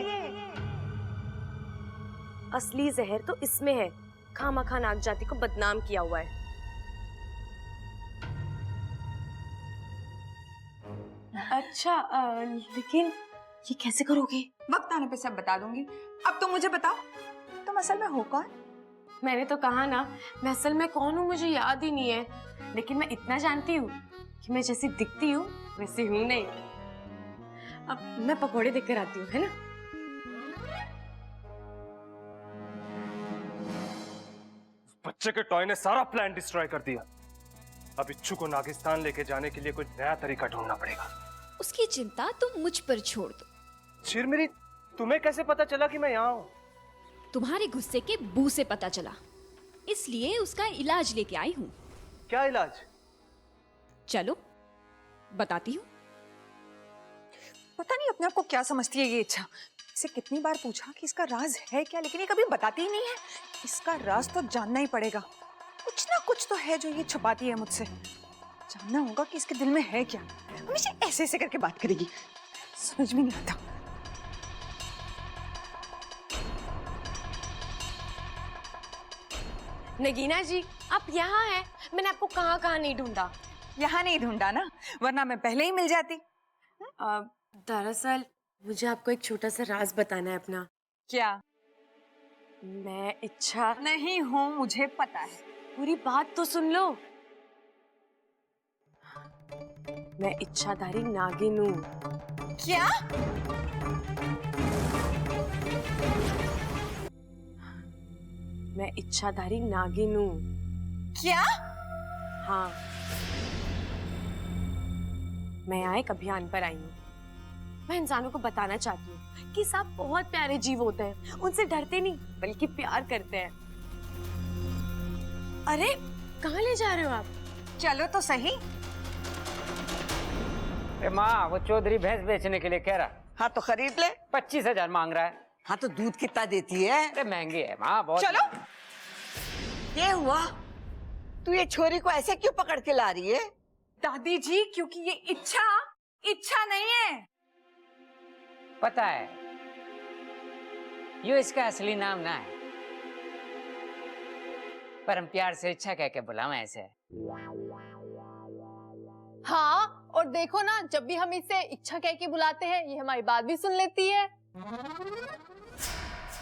असली जहर तो इसमें है। खामखा नाग जाति को बदनाम किया हुआ है। अच्छा, लेकिन ये कैसे करोगे? वक्त आने पे सब बता दूंगी। अब तुम मुझे बताओ, तुम असल में हो कौन? मैंने तो कहा ना, मैं असल में कौन हूँ मुझे याद ही नहीं है, लेकिन मैं इतना जानती हूँ कि मैं जैसी दिखती हूँ वैसी हूँ नहीं। अब मैं पकोड़े देकर आती हूँ, है ना? बच्चे के टॉय ने सारा प्लान डिस्ट्रॉय कर दिया। अब इच्छू को नागिस्तान लेके जाने के लिए कोई नया तरीका ढूंढना पड़ेगा। उसकी चिंता तुम मुझ पर छोड़ दो। चिरमिरी, तुम्हें कैसे पता चला कि मैं यहाँ हूँ? तुम्हारे गुस्से के बू से पता चला, इसलिए उसका इलाज लेके आई हूँ। क्या इलाज? चलो बताती हूँ। पता नहीं अपने आप को क्या समझती है ये इच्छा। इसे कितनी बार पूछा कि इसका राज है क्या, लेकिन ये कभी बताती ही नहीं है। इसका राज तो जानना ही पड़ेगा। कुछ ना कुछ तो है जो ये छुपाती है मुझसे। जानना होगा कि इसके दिल में है क्या। हमेशा ऐसे ऐसे करके बात करेगी, समझ में नहीं आता। नगीना जी, आप यहाँ हैं। मैंने आपको कहाँ कहाँ नहीं ढूंढा। यहाँ नहीं ढूंढा ना, वरना मैं पहले ही मिल जाती। दरअसल मुझे आपको एक छोटा सा राज बताना है अपना। क्या? मैं इच्छा नहीं हूँ, मुझे पता है। पूरी बात तो सुन लो। मैं इच्छाधारी नागिन हूँ। क्या? मैं इच्छाधारी नागिन हूँ। क्या? हाँ, मैं यहाँ एक अभियान पर आई हूँ। मैं इंसानों को बताना चाहती हूँ कि सांप बहुत प्यारे जीव होते हैं, उनसे डरते नहीं बल्कि प्यार करते हैं। अरे कहाँ ले जा रहे हो आप? चलो तो सही। माँ वो चौधरी भैंस बेचने के लिए कह रहा। हाँ तो खरीद ले। 25,000 मांग रहा है। हाँ तो दूध कितना देती है? अरे महंगी है माँ बहुत। चलो। ये हुआ, तू ये छोरी को ऐसे क्यों पकड़ के ला रही है? दादी जी, क्योंकि ये इच्छा नहीं है। पता है यो इसका असली नाम ना है, पर हम प्यार से इच्छा कह के बुलावे ऐसे। हाँ, और देखो ना, जब भी हम इसे इच्छा कह के बुलाते हैं ये हमारी बात भी सुन लेती है।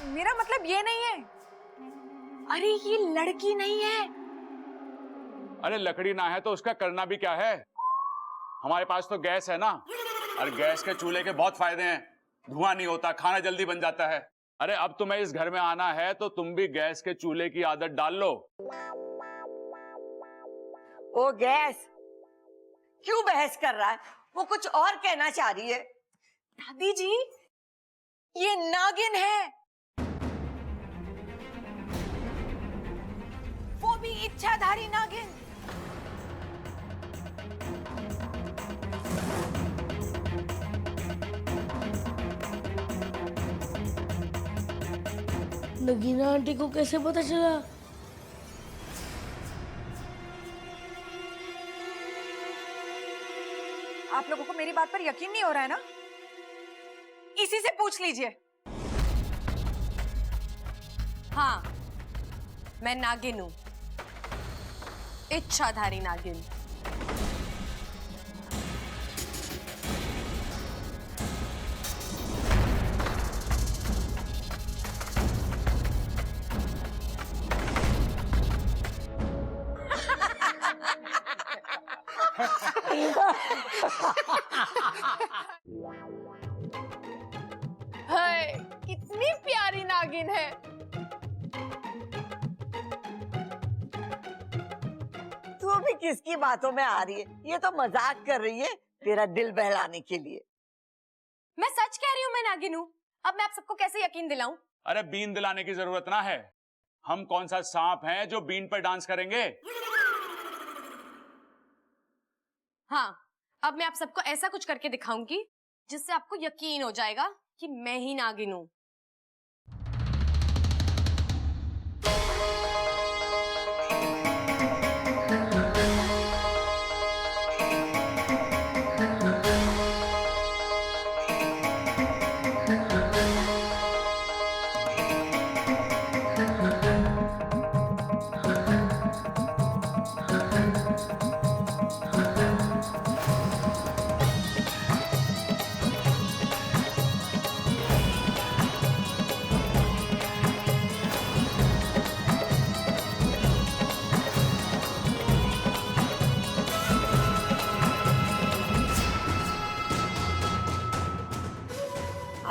मेरा मतलब ये नहीं है। अरे ये लड़की नहीं है। अरे लकड़ी ना है तो उसका करना भी क्या है? हमारे पास तो गैस है ना, और गैस के चूल्हे के बहुत फायदे हैं। धुआं नहीं होता, खाना जल्दी बन जाता है। अरे अब तुम्हें इस घर में आना है तो तुम भी गैस के चूल्हे की आदत डाल लो। ओ गैस, क्यों बहस कर रहा है? वो कुछ और कहना चाह रही है। दादी जी, ये नागिन है, वो भी इच्छाधारी नागिन। नगीना आंटी को कैसे पता चला? आप लोगों को मेरी बात पर यकीन नहीं हो रहा है ना? इसी से पूछ लीजिए। हाँ, मैं नागिन हूँ, इच्छाधारी नागिन। हाय, कितनी प्यारी नागिन है। तू भी किसकी बातों में आ रही है? ये तो मजाक कर रही है तेरा दिल बहलाने के लिए। मैं सच कह रही हूँ, मैं नागिन हूँ। अब मैं आप सबको कैसे यकीन दिलाऊं? अरे बीन दिलाने की जरूरत ना है। हम कौन सा सांप हैं जो बीन पर डांस करेंगे? हाँ, अब मैं आप सबको ऐसा कुछ करके दिखाऊंगी जिससे आपको यकीन हो जाएगा कि मैं ही नागिन हूँ।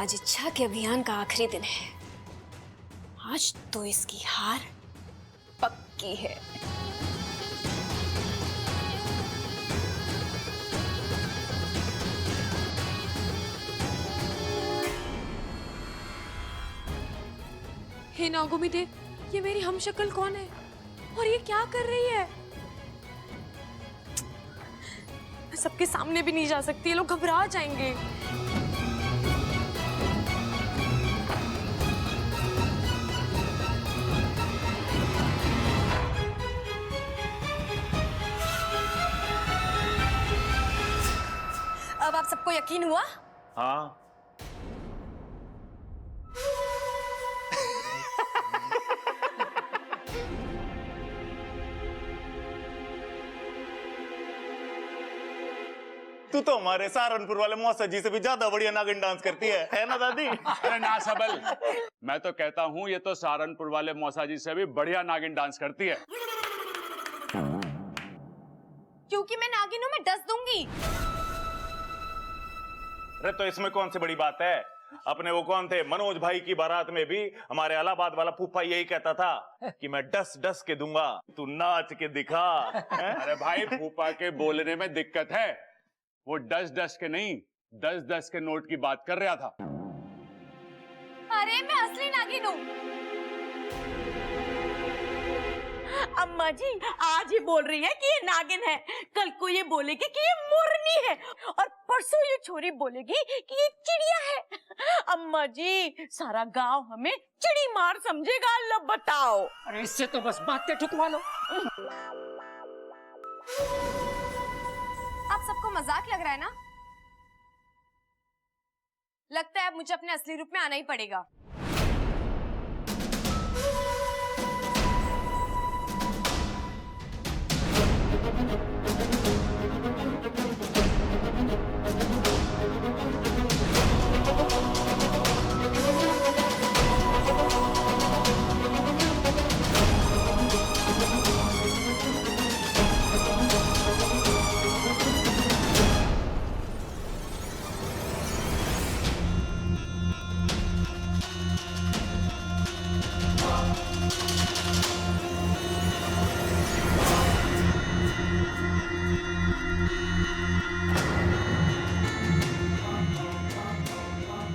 आज इच्छा के अभियान का आखिरी दिन है। आज तो इसकी हार पक्की है। हे नागोमी देव, ये मेरी हमशक्ल कौन है और ये क्या कर रही है? मैं सबके सामने भी नहीं जा सकती, ये लोग घबरा जाएंगे। अब आप सबको यकीन हुआ? हाँ। तू तो हमारे सहारनपुर वाले मौसा जी से भी ज्यादा बढ़िया नागिन डांस करती है ना दादी? अरे ना सबल, मैं तो कहता हूँ ये तो सहारनपुर वाले मौसा जी से भी बढ़िया नागिन डांस करती है। क्योंकि मैं नागिन हूं, मैं डस दूंगी। अरे तो इसमें कौन सी बड़ी बात है? अपने वो कौन थे, मनोज भाई की बारात में भी हमारे इलाहाबाद वाला फूफा यही कहता था कि मैं डस डस के दूंगा, तू नाच के दिखा। अरे भाई फूफा के बोलने में दिक्कत है, वो 10-10 के नहीं 10-10 के नोट की बात कर रहा था। अरे मैं असली नागिन हूँ। अम्मा जी आज ये बोल रही है कि ये नागिन है, कल को ये बोलेगी कि ये मोरनी है, और परसों ये छोरी बोलेगी कि ये चिड़िया है। अम्मा जी सारा गांव हमें चिड़ी मार समझेगा। लो बताओ। अरे इससे तो बस बातें ठुकवा लो। आप सबको मजाक लग रहा है ना? लगता है अब मुझे अपने असली रूप में आना ही पड़ेगा।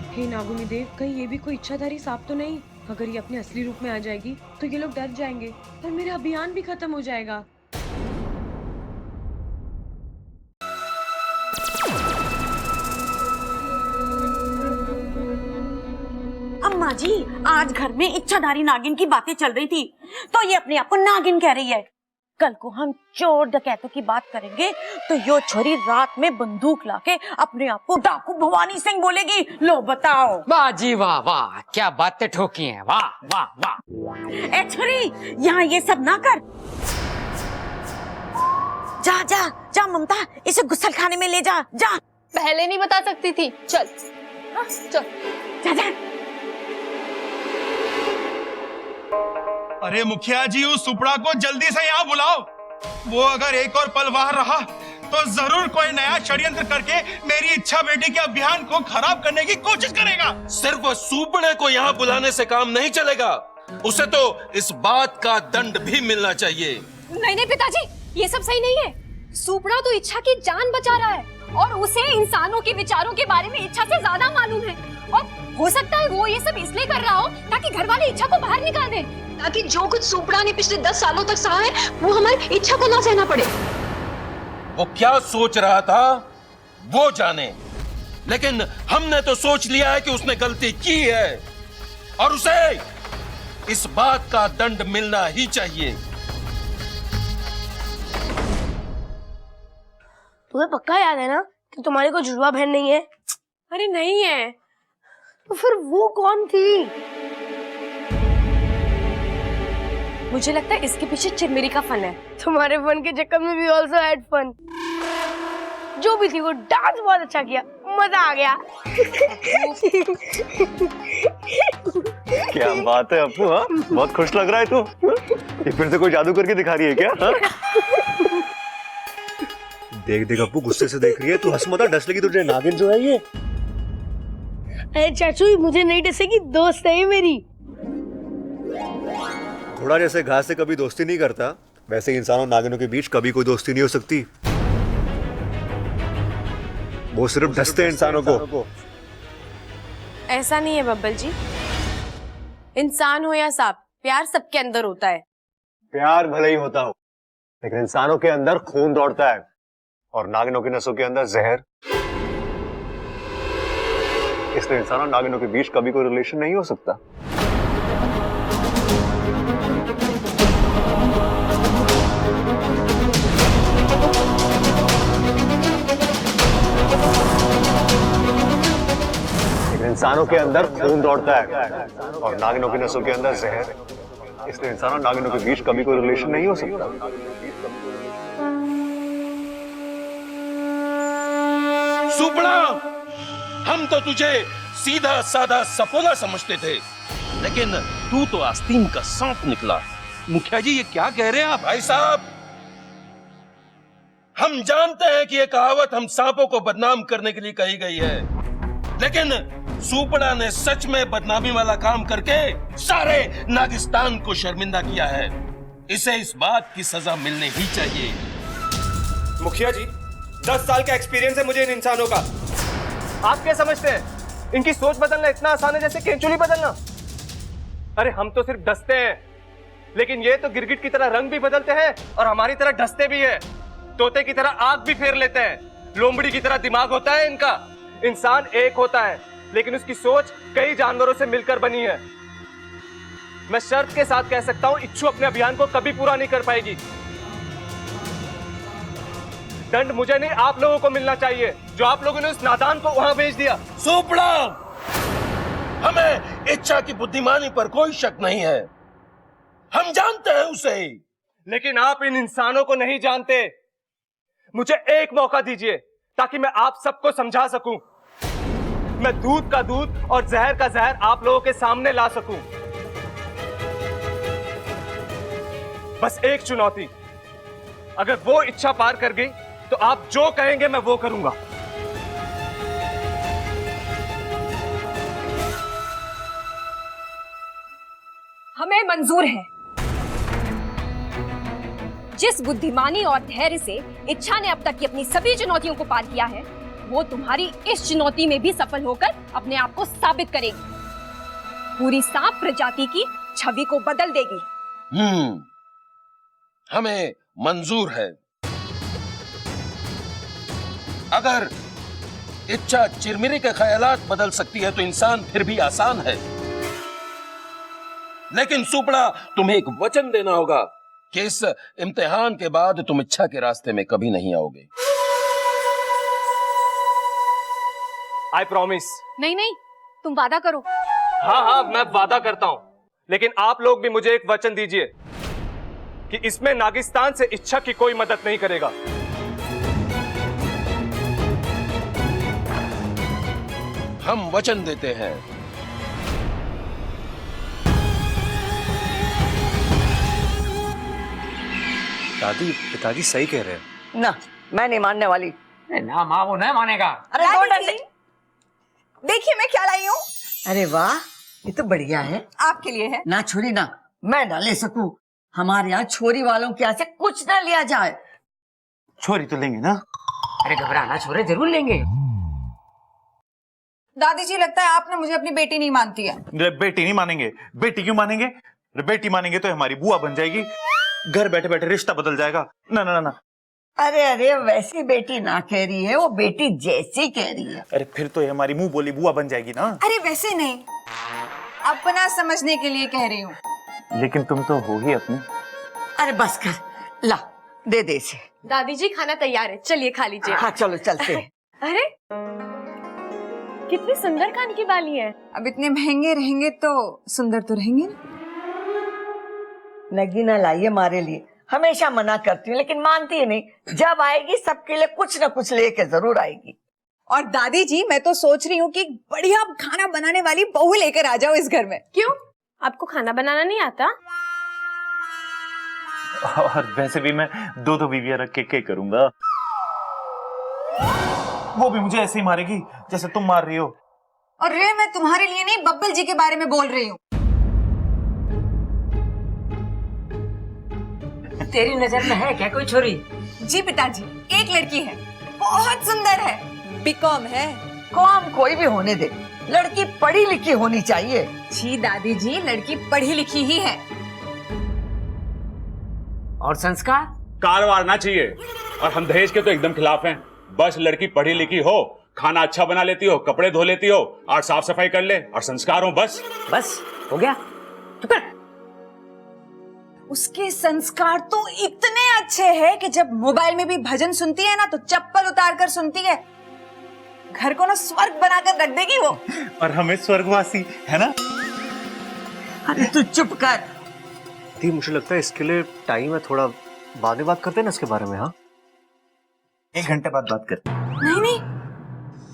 हे नागुनी देव, कहीं ये भी कोई इच्छाधारी सांप तो नहीं? अगर ये अपने असली रूप में आ जाएगी तो ये लोग डर जाएंगे और मेरा अभियान भी खत्म हो जाएगा। अम्मा जी आज घर में इच्छाधारी नागिन की बातें चल रही थी, तो ये अपने आप को नागिन कह रही है। कल को हम चोर डकैतों की बात करेंगे तो यो छोरी रात में बंदूक लाके अपने आप को डाकू भवानी सिंह बोलेगी। लो बताओ। वाह जी वाह वाह, क्या बातें ठोकी हैं, वाह वाह वाह। ए छोरी यहाँ ये सब ना कर, जा जा जा ममता, इसे गुस्सल खाने में ले जा। जा। पहले नहीं बता सकती थी। चल चल जा जा। अरे मुखिया जी उस सुपड़ा को जल्दी से यहाँ बुलाओ। वो अगर एक और पल बाहर रहा तो जरूर कोई नया षड्यंत्र करके मेरी इच्छा बेटी के अभियान को खराब करने की कोशिश करेगा। सिर्फ सुपड़े को यहाँ बुलाने से काम नहीं चलेगा, उसे तो इस बात का दंड भी मिलना चाहिए। नहीं नहीं पिताजी, ये सब सही नहीं है। सुपड़ा तो इच्छा की जान बचा रहा है और उसे इंसानों के विचारों के बारे में इच्छा से ज्यादा मालूम है, और हो सकता है वो ये सब इसलिए कर रहा हो ताकि घर वाले इच्छा को बाहर निकाल दे, ताकि जो कुछ सुपड़ा ने पिछले 10 सालों तक सहा है वो हमारी इच्छा को ना सहना पड़े। वो क्या सोच रहा था वो जाने, लेकिन हमने तो सोच लिया है कि उसने गलती की है और उसे इस बात का दंड मिलना ही चाहिए। तुम्हें पक्का याद है ना कि तुम्हारी कोई जुड़वा बहन नहीं है? अरे नहीं है। तो फिर वो कौन थी? मुझे लगता है इसके पीछे चिरमिरी का फन है। तुम्हारे फन के चक्कर में भी ऑल्सो हैड फन। जो भी थी वो डांस बहुत अच्छा किया, मजा आ गया। क्या बात है अपू, हाँ बहुत खुश लग रहा है तू। ये फिर से कोई जादू करके दिखा रही है क्या? हाँ? देख देख अपू गुस्से से देख रही है, तू हंस मत, डस लगी तुझे, नागिन जो है ये। अरे चाचू मुझे नहीं डसेगी, दोस्त है ये मेरी। घोड़ा जैसे घास से कभी दोस्ती नहीं करता, वैसे ही इंसानों नागिनों के बीच कभी कोई दोस्ती नहीं हो सकती। वो सिर्फ डसते हैं इंसानों को। ऐसा नहीं है बब्बल जी, इंसान हो या सांप, प्यार सबके अंदर होता है। प्यार भले ही होता हो, लेकिन इंसानों के अंदर खून दौड़ता है और नागिनों की नसों के अंदर जहर। इसलिए इंसानों नागिनों के बीच कभी कोई रिलेशन नहीं हो सकता। इंसानों के अंदर खून दौड़ता है और नागिनों की नसों के अंदर जहर। इसलिए इंसानों नागिनों के बीच कभी कोई रिलेशन नहीं हो सकता। सुपड़ा, हम तो तुझे सीधा साधा सफोला समझते थे, लेकिन तू तो आस्तीन का सांप निकला। मुखिया जी ये क्या कह रहे हैं आप? भाई साहब, हम जानते हैं कि ये कहावत हम सांपों को बदनाम करने के लिए कही गई है, लेकिन सुपड़ा ने सच में बदनामी वाला काम करके सारे नागिस्तान को शर्मिंदा किया है। इसे इस बात की सजा मिलनी ही चाहिए। मुखिया जी, 10 साल का एक्सपीरियंस है मुझे इन इंसानों का। आप क्या समझते हैं इनकी सोच बदलना इतना आसान है जैसे केंचुली बदलना? अरे हम तो सिर्फ डसते हैं, लेकिन ये तो गिरगिट की तरह रंग भी बदलते हैं और हमारी तरह डसते भी है। तोते की तरह आग भी फेर लेते हैं, लोमड़ी की तरह दिमाग होता है इनका। इंसान एक होता है, लेकिन उसकी सोच कई जानवरों से मिलकर बनी है। मैं शर्त के साथ कह सकता हूं, इच्छू अपने अभियान को कभी पूरा नहीं कर पाएगी। दंड मुझे नहीं, आप लोगों को मिलना चाहिए, जो आप लोगों ने उस नादान को वहां भेज दिया। सुपड़ा, हमें इच्छा की बुद्धिमानी पर कोई शक नहीं है, हम जानते हैं उसे। लेकिन आप इन इंसानों को नहीं जानते। मुझे एक मौका दीजिए ताकि मैं आप सबको समझा सकूं। मैं दूध का दूध और जहर का जहर आप लोगों के सामने ला सकूं। बस एक चुनौती, अगर वो इच्छा पार कर गई तो आप जो कहेंगे मैं वो करूंगा। हमें मंजूर है। जिस बुद्धिमानी और धैर्य से इच्छा ने अब तक की अपनी सभी चुनौतियों को पार किया है, वो तुम्हारी इस चुनौती में भी सफल होकर अपने आप को साबित करेगी। पूरी सांप प्रजाति की छवि को बदल देगी। हमें मंजूर है। अगर इच्छा चिरमिरी के ख्यालात बदल सकती है तो इंसान फिर भी आसान है। लेकिन सुपड़ा, तुम्हें एक वचन देना होगा कि इस इम्तिहान के बाद तुम इच्छा के रास्ते में कभी नहीं आओगे। I promise. नहीं नहीं, तुम वादा करो। हाँ, मैं वादा करता हूं, लेकिन आप लोग भी मुझे एक वचन दीजिए कि इसमें नागिस्तान से इच्छा की कोई मदद नहीं करेगा। हम वचन देते हैं। दादी, पिताजी सही कह रहे हैं। ना, मैं नहीं मानने वाली। ना माँ, वो नहीं मानेगा। अरे दो डंडे। देखिए मैं क्या लाई हूँ। अरे वाह, ये तो बढ़िया है। आपके लिए है। ना छोरी ना, मैं ना ले सकूं। हमारे यहाँ छोरी वालों के यहाँ से कुछ ना लिया जाए। छोरी तो लेंगे ना? अरे घबराना छोरे, जरूर लेंगे। दादी जी, लगता है आपने मुझे अपनी बेटी नहीं मानती है। बेटी नहीं मानेंगे? बेटी क्यों मानेंगे? बेटी मानेंगे तो हमारी बुआ बन जाएगी, घर बैठे बैठे रिश्ता बदल जाएगा। ना ना ना। अरे अरे, वैसी बेटी ना कह रही है, वो बेटी जैसी कह रही है। अरे फिर तो ये हमारी मुंह बोली बुआ बन जाएगी ना। अरे वैसे नहीं, अपना समझने के लिए कह रही हूँ। लेकिन तुम तो हो ही अपनी। अरे बस कर, ला दे दे इसे। दादी जी, खाना तैयार है, चलिए खा लीजिए। हाँ चलो चलते हैं। अरे कितनी सुंदर कान की बाली है। अब इतने महंगे रहेंगे तो सुंदर तो रहेंगे ना। नगीना लाइए हमारे लिए, हमेशा मना करती हूँ लेकिन मानती है नहीं। जब आएगी सबके लिए कुछ न कुछ लेके जरूर आएगी। और दादी जी, मैं तो सोच रही हूँ कि बढ़िया खाना बनाने वाली बहू लेकर आ जाओ इस घर में। क्यों, आपको खाना बनाना नहीं आता? और वैसे भी मैं दो बीवियां रख के करूंगा। वो भी मुझे ऐसे ही मारेगी जैसे तुम मार रही हो। और रे, मैं तुम्हारे लिए नहीं, बब्बल जी के बारे में बोल रही हूँ। तेरी नजर में है क्या कोई छोरी? जी पिताजी, एक लड़की है, बहुत सुंदर है, बीकॉम है। कॉम कोई भी होने दे, लड़की पढ़ी लिखी होनी चाहिए। जी दादी जी, लड़की पढ़ी लिखी ही है। और संस्कार? कारवार ना चाहिए। और हम दहेज के तो एकदम खिलाफ हैं। बस लड़की पढ़ी लिखी हो, खाना अच्छा बना लेती हो, कपड़े धो लेती हो और साफ सफाई कर ले और संस्कार हो, बस बस हो गया। चुप कर। उसके संस्कार तो इतने अच्छे हैं कि जब मोबाइल में भी भजन सुनती है ना तो चप्पल उतार कर सुनती है। घर को ना स्वर्ग बनाकर रख देगी वो। और हमें स्वर्गवासी, है ना? अरे तू चुप कर। दी, मुझे लगता है इसके लिए टाइम है, थोड़ा बाद में बात करते हैं ना इसके बारे में। हाँ, 1 घंटे बाद बात करते हैं। नहीं नहीं,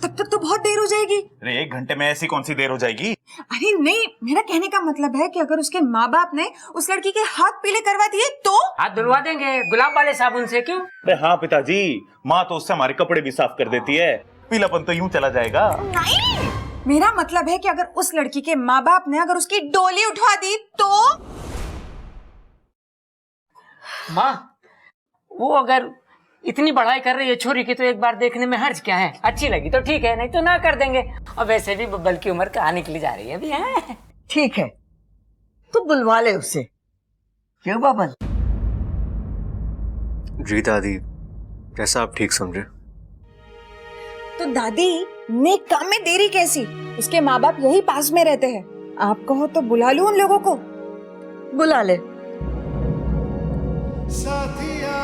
तब तक तो बहुत देर हो जाएगी। अरे 1 घंटे में ऐसी कौन सी देर हो जाएगी? अरे नहीं, मेरा कहने का मतलब है कि अगर उसके माँ बाप ने उस लड़की के हाथ पीले करवा दिए तो? हाथ धुलवा देंगे गुलाब वाले साबुन से। क्यों? अरे हाँ पिताजी, माँ तो उससे हमारे कपड़े भी साफ कर देती है, पीलापन तो यूं चला जाएगा। नहीं, मेरा मतलब है कि अगर उस लड़की के माँ बाप ने अगर उसकी डोली उठवा दी तो माँ, वो अगर इतनी बढ़ाई कर रही है छोरी की तो एक बार देखने में हर्ज क्या है? अच्छी लगी तो ठीक है, नहीं तो ना कर देंगे। और वैसे भी बब्बल की उम्र कहाँ निकली जा रही है अभी है। ठीक है, तू बुलवा ले उसे। क्यों बबल? जी दादी, जैसा आप ठीक समझे। तो दादी नेक काम में देरी कैसी? उसके माँ बाप यही पास में रहते हैं, आप कहो तो बुला लूं उन लोगों को। बुला ले। साथिया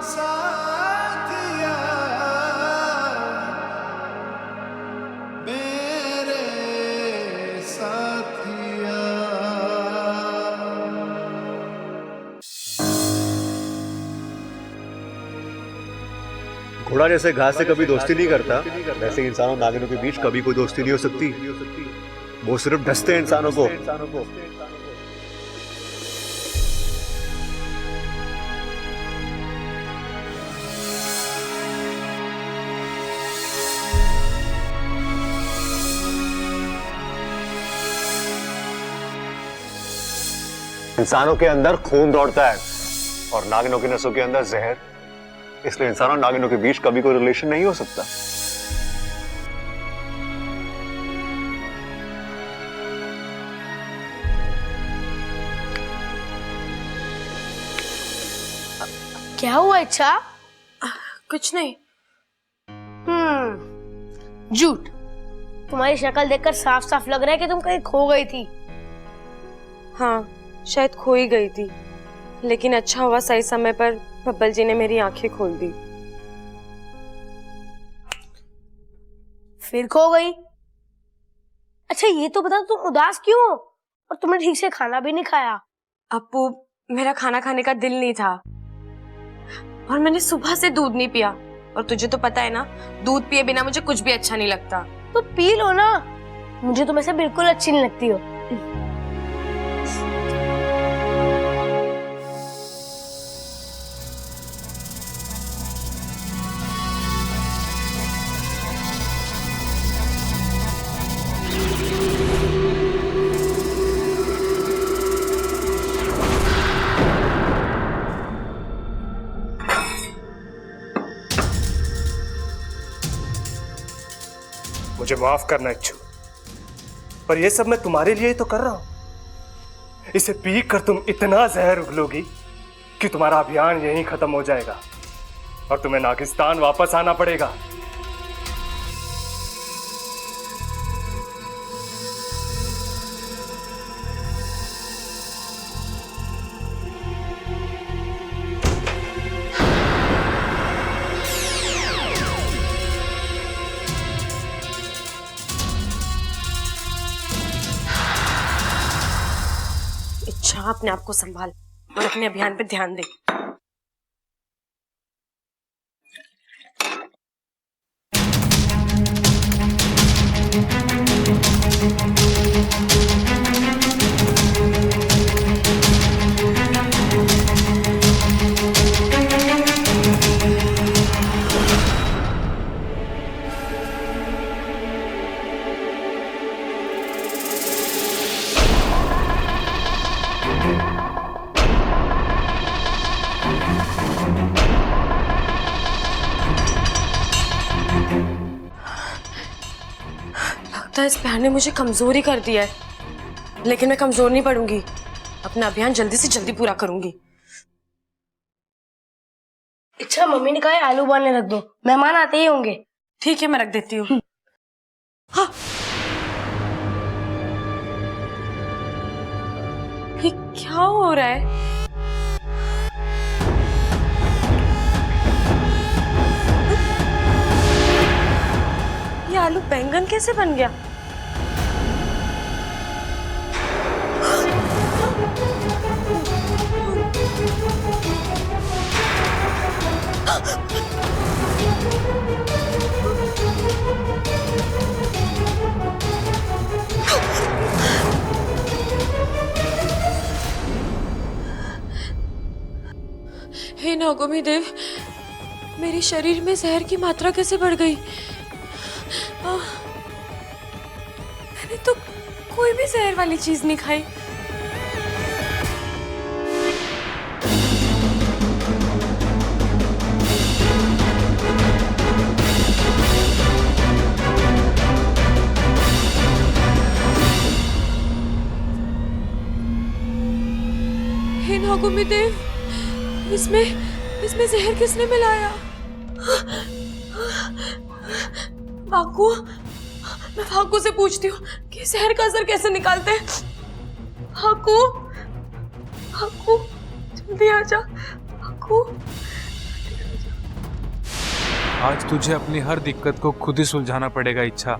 साथिया मेरे साथिया। घोड़ा जैसे घास से कभी दोस्ती नहीं करता, वैसे इंसानों नागिनों के बीच कभी कोई दोस्ती नहीं हो सकती। वो सिर्फ डसते हैं इंसानों को। इंसानों के अंदर खून दौड़ता है और नागिनों की नसों के अंदर जहर, इसलिए इंसानों और नागिनों के बीच कभी कोई रिलेशन नहीं हो सकता। क्या हुआ इच्छा? कुछ नहीं। झूठ। तुम्हारी शक्ल देखकर साफ साफ लग रहा है कि तुम कहीं खो गई थी। हाँ, शायद खो ही गई थी, लेकिन अच्छा हुआ सही समय पर बब्बल जी ने मेरी आंखें खोल दी। फिर खो गई? अच्छा ये तो बता, तुम उदास क्यों हो और तुमने ठीक से खाना भी नहीं खाया? अप्पू, मेरा खाना खाने का दिल नहीं था और मैंने सुबह से दूध नहीं पिया, और तुझे तो पता है ना, दूध पिए बिना मुझे कुछ भी अच्छा नहीं लगता। तो पी लो ना, मुझे तुम ऐसे बिल्कुल अच्छी नहीं लगती हो। मुझे माफ करना इच्छू, पर यह सब मैं तुम्हारे लिए ही तो कर रहा हूं। इसे पी कर तुम इतना जहर उगलोगी कि तुम्हारा अभियान यहीं खत्म हो जाएगा और तुम्हें नागिस्तान वापस आना पड़ेगा। इच्छा, अपने आप को संभाल और अपने अभियान पे ध्यान दे। लगता है इस प्यार ने मुझे कमजोर ही कर दिया है, लेकिन मैं कमजोर नहीं पड़ूंगी। अपना अभियान जल्दी से जल्दी पूरा करूंगी। अच्छा, मम्मी ने कहा है आलू उबालने रख दो, मेहमान आते ही होंगे। ठीक है, मैं रख देती हूँ। हाँ। ये क्या हो रहा है? ये आलू बैंगन कैसे बन गया? हे नागोमी देव, मेरे शरीर में जहर की मात्रा कैसे बढ़ गई? मैंने तो कोई भी जहर वाली चीज नहीं खाई। हे नागुमिदेव, इसमें जहर किसने मिलाया? वाकू, मैं वाकू से पूछती हूँ कि जहर का असर कैसे निकालते हैं। वाकू, वाकू, जल्दी आ जा। वाकू, आज तुझे अपनी हर दिक्कत को खुद ही सुलझाना पड़ेगा इच्छा।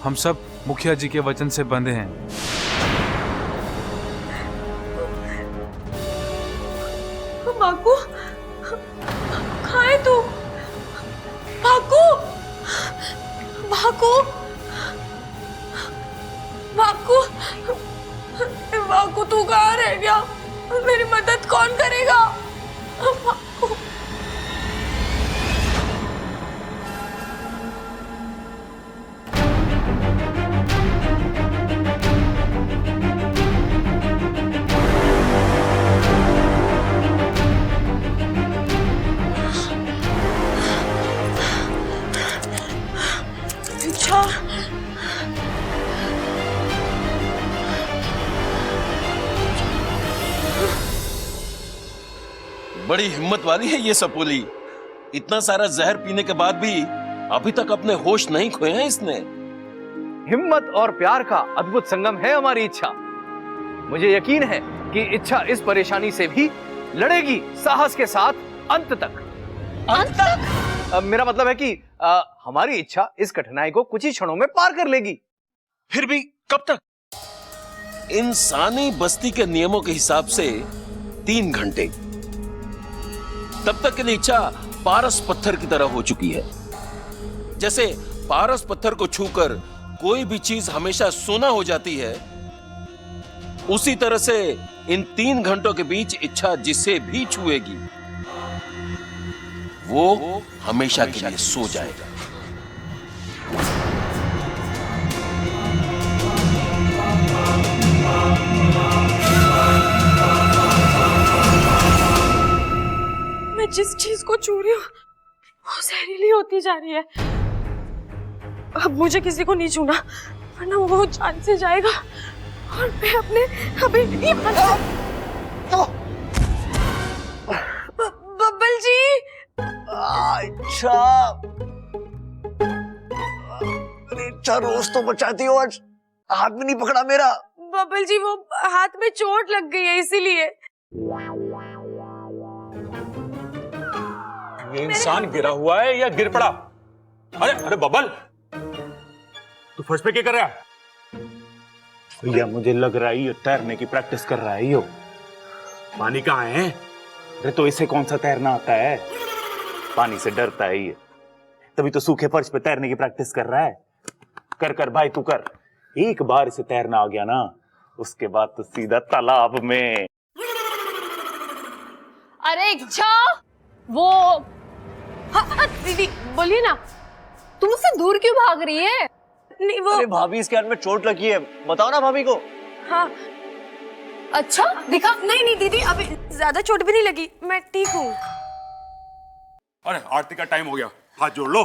हम सब मुखिया जी के वचन से बंधे हैं। वाकू, खाए तू? वाकू, वाकू, वाकू, वाकू, तू कहाँ रह गया? मेरी मदद कौन करेगा? वाकू। बड़ी हिम्मत वाली है ये सपोली। इतना सारा जहर पीने के बाद भी अभी तक अपने होश नहीं खोए हैं इसने। हिम्मत और प्यार का अद्भुत संगम है हमारी इच्छा। मुझे यकीन है कि इच्छा इस परेशानी से भी लड़ेगी साहस के साथ अंत तक। अंत तक? मेरा मतलब है कि हमारी इच्छा इस कठिनाई को कुछ ही क्षणों में पार कर लेगी। फिर भी कब तक? इंसानी बस्ती के नियमों के हिसाब से 3 घंटे। तब तक के लिए इच्छा पारस पत्थर की तरह हो चुकी है। जैसे पारस पत्थर को छूकर कोई भी चीज हमेशा सोना हो जाती है, उसी तरह से इन 3 घंटों के बीच इच्छा जिसे भी छुएगी वो हमेशा के लिए सो जाएगा। मैं जिस चीज को छू रही हूँ वो जहरीली होती जा रही है। अब मुझे किसी को नहीं छूना वरना वो जान से जाएगा और मैं अपने अभी बब्बल जी। अच्छा, इच्छा रोज तो बचाती हो, आज हाथ में नहीं पकड़ा मेरा। बब्बल जी वो हाथ में चोट लग गई है इसीलिए। ये इंसान गिरा हुआ है या गिर पड़ा? अरे अरे बबल, तू फर्श पे क्या कर रहा है? भैया मुझे लग रहा है ये तैरने की प्रैक्टिस कर रहा है। यो पानी कहाँ है? अरे तो इसे कौन सा तैरना आता है? पानी से डरता है ये, तभी तो सूखे फर्श पे तैरने की प्रैक्टिस कर रहा है। कर कर भाई तू कर। एक बार इसे तैरना आ गया ना, उसके बाद तो सीधा तालाब में। अरे इच्छा, वो हाँ, दीदी बोलिए ना। तुम उससे दूर क्यों भाग रही है? नहीं वो अरे भाभी इसके हाथ में चोट लगी है, बताओ ना भाभी को। हाँ अच्छा दिखा। नहीं दीदी अभी ज्यादा चोट भी नहीं लगी, मैं ठीक हूँ। अरे आरती का टाइम हो गया, हाथ जोड़ लो।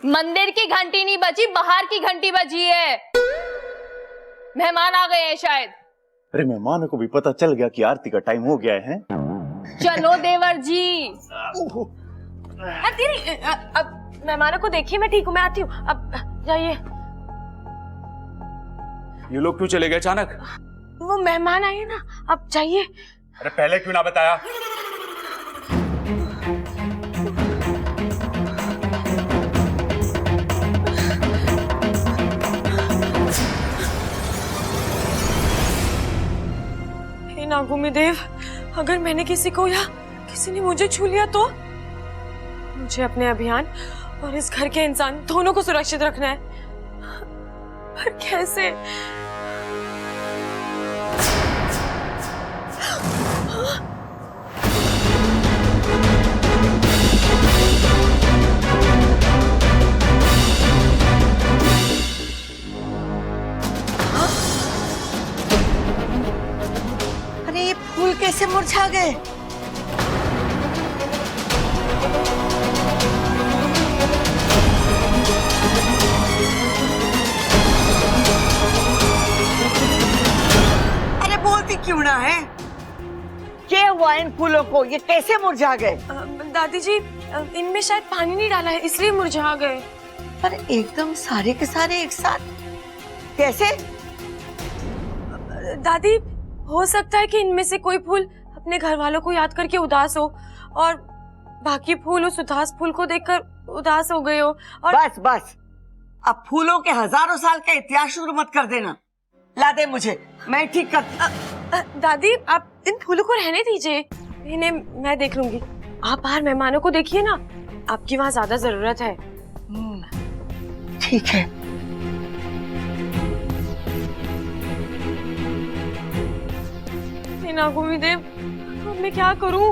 मंदिर की घंटी नहीं बजी, बाहर की घंटी बजी है। मेहमान आ गए हैं शायद। अरे मेहमानों को भी पता चल गया कि आरती का टाइम हो गया है। चलो देवर जी। दीदी अब मेहमानों को देखिए, मैं ठीक हूँ, मैं आती हूँ। अब जाइए। ये लोग क्यों चले गए अचानक? वो मेहमान आए ना, अब जाइए। अरे पहले क्यों ना बताया? हे नागुमिदेव, अगर मैंने किसी को या किसी ने मुझे छू लिया तो? मुझे अपने अभियान और इस घर के इंसान दोनों को सुरक्षित रखना है, पर कैसे? कैसे मुरझा गए? अरे बोलती क्यों ना है? क्या हुआ इन फूलों को? ये कैसे मुरझा गए? दादी जी, इनमें शायद पानी नहीं डाला है, इसलिए मुरझा गए। पर एकदम सारे के सारे एक साथ कैसे? दादी, हो सकता है कि इनमें से कोई फूल अपने घर वालों को याद करके उदास हो और बाकी फूल उस उदास फूल को देखकर उदास हो गए हो। और बस बस, अब फूलों के हजारों साल का इतिहास शुरू मत कर देना। ला दे मुझे, मैं ठीक कर। दादी, आप इन फूलों को रहने दीजिए, इन्हें मैं देख लूंगी। आप बाहर मेहमानों को देखिए ना, आपकी वहाँ ज्यादा जरूरत है। ठीक है। नागुमी देव, अब मैं क्या करूं?